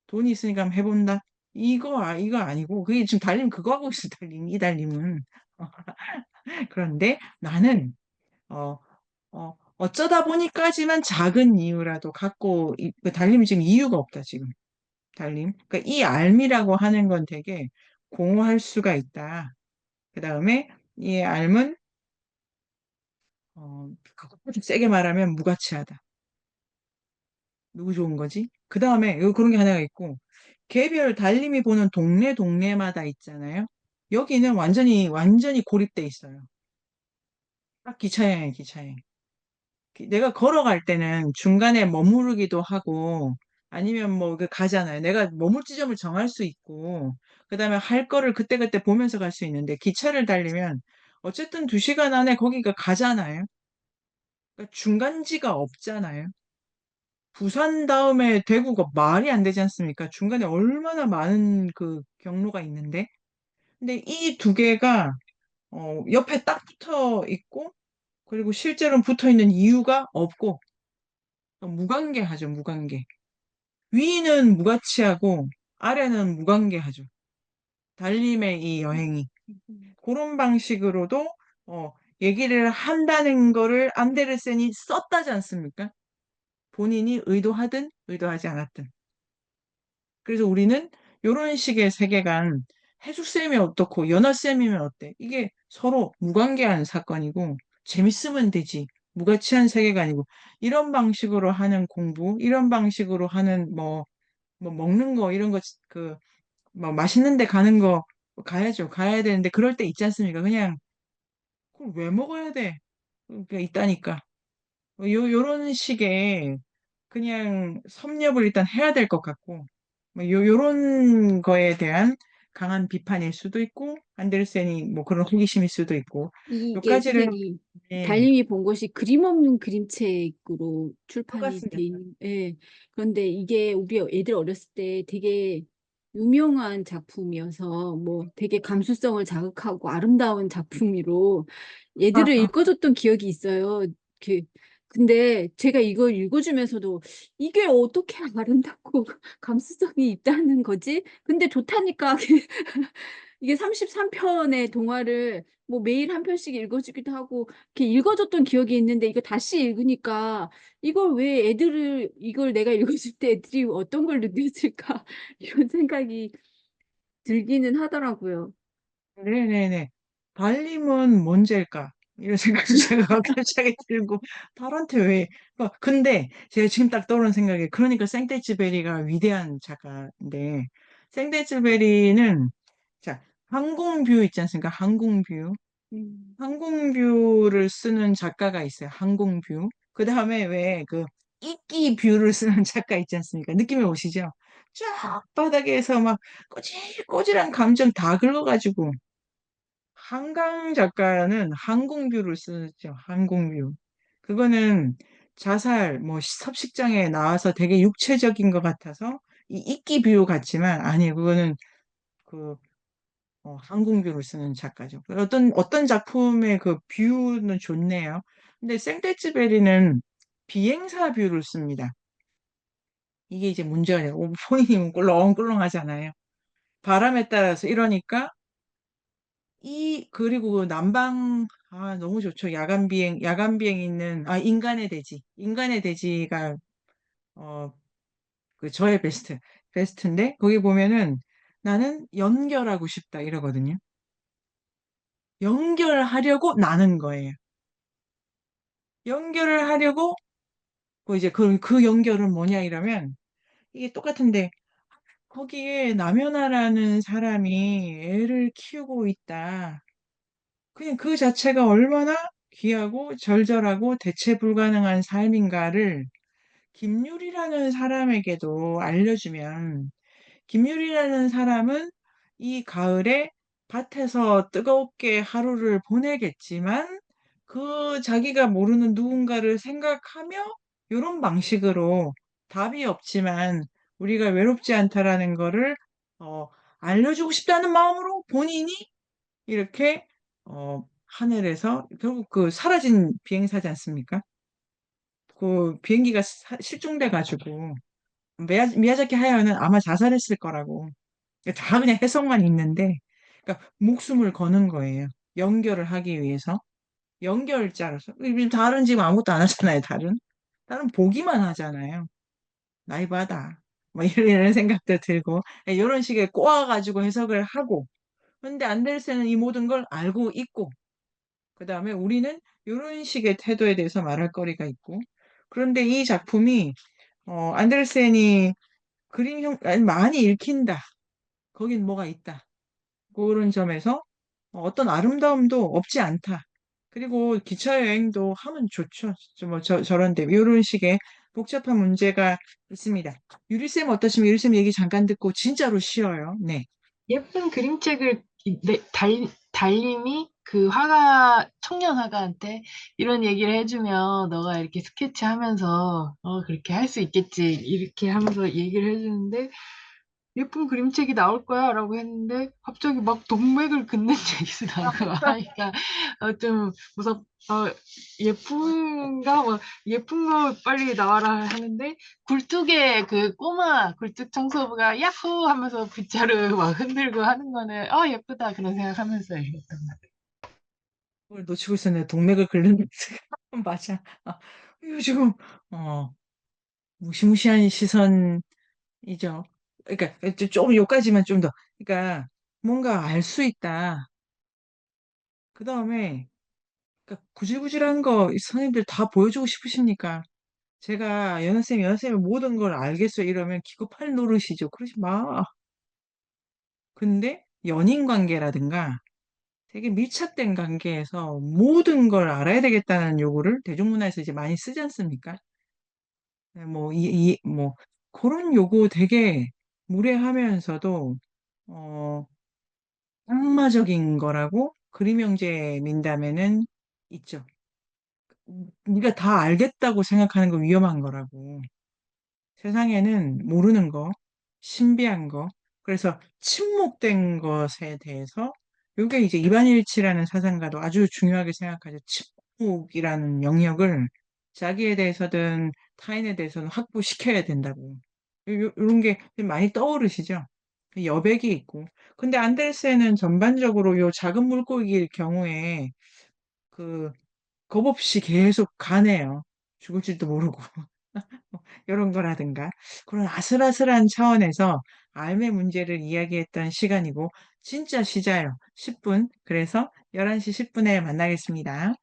돈이 있으니까 한번 해본다. 이거 아니고 그게 지금 달림 그거 하고 있어, 달림. 이 달림은. 그런데 나는 어, 어쩌다 보니까지만 작은 이유라도 갖고 그 달림이 지금 이유가 없다 지금 달림. 그러니까 이 알미라고 하는 건 되게 공허할 수가 있다. 그 다음에 이 알은 그것도 좀 세게 말하면 무가치하다. 누구 좋은 거지? 그 다음에 그런 게 하나가 있고 개별 달림이 보는 동네마다 있잖아요. 여기는 완전히 고립돼 있어요. 딱 기차여행, 기차여행. 내가 걸어갈 때는 중간에 머무르기도 하고 아니면 뭐 그 가잖아요. 내가 머물 지점을 정할 수 있고 그다음에 할 거를 그때그때 보면서 갈 수 있는데 기차를 달리면 어쨌든 2시간 안에 거기가 가잖아요. 그러니까 중간지가 없잖아요. 부산 다음에 대구가 말이 안 되지 않습니까? 중간에 얼마나 많은 그 경로가 있는데. 근데 이 두 개가 옆에 딱 붙어 있고 그리고 실제로는 붙어 있는 이유가 없고 무관계하죠, 무관계. 위는 무가치하고 아래는 무관계하죠. 달림의 이 여행이. 그런 방식으로도 어, 얘기를 한다는 거를 안데르센이 썼다지 않습니까? 본인이 의도하든 의도하지 않았든. 그래서 우리는 이런 식의 세계관, 해수쌤이 어떻고 연하쌤이면 어때? 이게 서로 무관계한 사건이고 재밌으면 되지. 무가치한 세계관이고 이런 방식으로 하는 공부, 이런 방식으로 하는 뭐 먹는 거 이런 거 그 뭐 맛있는 데 가는 거 가야죠. 가야 되는데 그럴 때 있지 않습니까? 그냥 그걸 왜 먹어야 돼? 그게 있다니까. 요런 식의 그냥 섭렵을 일단 해야 될 것 같고 뭐 요런 거에 대한 강한 비판일 수도 있고 안데르센이 뭐 그런 호기심일 수도 있고 요 이게 가지를 선생님 네, 달님이 본 것이 그림 없는 그림책으로 출판이 똑같습니다. 돼 있는 예. 그런데 이게 우리 애들 어렸을 때 되게 유명한 작품이어서 뭐 되게 감수성을 자극하고 아름다운 작품으로 애들을 읽어줬던 기억이 있어요. 그 근데 제가 이걸 읽어주면서도 이게 어떻게 아름답고 감수성이 있다는 거지? 근데 좋다니까 이게 33편의 동화를 뭐 매일 한 편씩 읽어주기도 하고 이렇게 읽어줬던 기억이 있는데 이거 다시 읽으니까 이걸 왜 애들을 이걸 내가 읽어줄 때 애들이 어떤 걸 느꼈을까 이런 생각이 들기는 하더라고요. 네네네. 달림은 뭔죄일까? 이런 생각이 제가 갑자기 들고, 달한테 왜, 근데 제가 지금 딱 떠오른 생각이, 그러니까 생떼쥐베리가 위대한 작가인데, 생떼쥐베리는, 자, 항공뷰 있지 않습니까? 항공뷰. 음. 항공뷰를 쓰는 작가가 있어요. 항공뷰. 그 다음에 왜 그, 이끼뷰를 쓰는 작가 있지 않습니까? 느낌이 오시죠? 쫙 바닥에서 막 꼬질꼬질한 감정 다 긁어가지고, 한강 작가는 항공뷰를 쓰죠. 항공뷰. 그거는 자살, 뭐 섭식장에 나와서 되게 육체적인 것 같아서 이 이끼뷰 같지만 아니에요. 그거는 그 항공뷰를 쓰는 작가죠. 어떤 작품의 그 뷰는 좋네요. 근데 생떼츠베리는 비행사 뷰를 씁니다. 이게 이제 문제가 돼요. 본인이 꿀렁꿀렁하잖아요. 바람에 따라서 이러니까 그리고 그 너무 좋죠. 야간 비행 있는, 인간의 대지. 인간의 대지가, 어, 그 저의 베스트인데, 거기 보면은 나는 연결하고 싶다 이러거든요. 연결하려고 나는 거예요. 연결을 하려고, 이제 그 연결은 뭐냐 이러면, 이게 똑같은데, 거기에 남연아라는 사람이 애를 키우고 있다. 그냥 그 자체가 얼마나 귀하고 절절하고 대체 불가능한 삶인가를 김유리라는 사람에게도 알려주면 김유리라는 사람은 이 가을에 밭에서 뜨겁게 하루를 보내겠지만 그 자기가 모르는 누군가를 생각하며 이런 방식으로 답이 없지만 우리가 외롭지 않다라는 거를 어, 알려주고 싶다는 마음으로 본인이 이렇게 하늘에서 결국 그 사라진 비행사지 않습니까? 그 비행기가 실종돼 가지고 미야자키 하야오는 아마 자살했을 거라고. 다 그냥 해석만 있는데, 그러니까 목숨을 거는 거예요. 연결을 하기 위해서. 연결자로서. 다른 지금 아무것도 안 하잖아요, 다른. 다른 보기만 하잖아요. 나이바다. 뭐 이런 생각도 들고, 이런 식의 꼬아가지고 해석을 하고, 근데 안데르센은 이 모든 걸 알고 있고, 그 다음에 우리는 이런 식의 태도에 대해서 말할 거리가 있고, 그런데 이 작품이, 안데르센이 아니, 많이 읽힌다. 거긴 뭐가 있다. 그런 점에서 어떤 아름다움도 없지 않다. 그리고 기차 여행도 하면 좋죠. 저런데 이런 식의 복잡한 문제가 있습니다. 유리쌤 어떠시면 유리쌤 얘기 잠깐 듣고 진짜로 쉬어요. 네. 예쁜 그림책을 달님이 그 청년 화가한테 이런 얘기를 해주면 너가 이렇게 스케치하면서 그렇게 할 수 있겠지. 이렇게 하면서 얘기를 해주는데 예쁜 그림책이 나올 거야 라고 했는데 갑자기 막 동맥을 긋는 얘기가 나고 하니까 좀 예쁜가? 뭐 예쁜 거 빨리 나와라 하는데 굴뚝에 그 꼬마 굴뚝 청소부가 야호 하면서 빗자루 막 흔들고 하는 거는 예쁘다 그런 생각하면서 읽었던 것 같아요. 그걸 놓치고 있었네. 동맥을 긁는 맞아. 이거 지금 무시무시한 시선이죠. 그러니까 좀 요까지만 좀 더. 그러니까 뭔가 알 수 있다. 그 다음에 그러니까 구질구질한 거 선생님들 다 보여주고 싶으십니까? 제가 연하쌤이 모든 걸 알겠어요 이러면 기겁할 노릇이죠. 그러지 마. 근데 연인 관계라든가 되게 밀착된 관계에서 모든 걸 알아야 되겠다는 요구를 대중문화에서 이제 많이 쓰지 않습니까? 네, 뭐, 그런 요구 되게 무례하면서도, 어, 악마적인 거라고 그림 형제 민담에는 있죠. 네가 다 알겠다고 생각하는 거 위험한 거라고. 세상에는 모르는 거, 신비한 거, 그래서 침묵된 것에 대해서 이게 이제 이반일치라는 사상가도 아주 중요하게 생각하죠. 침묵이라는 영역을 자기에 대해서든 타인에 대해서는 확보시켜야 된다고. 이런 게 많이 떠오르시죠? 여백이 있고. 근데 안데르센은 전반적으로 요 작은 물고기일 경우에 그 겁 없이 계속 가네요. 죽을 줄도 모르고. 이런 거라든가 그런 아슬아슬한 차원에서 삶의 문제를 이야기했던 시간이고 진짜 시자요. 10분. 그래서 11시 10분에 만나겠습니다.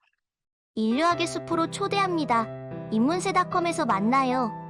인류학의 숲으로 초대합니다. 인문세닷컴에서 만나요.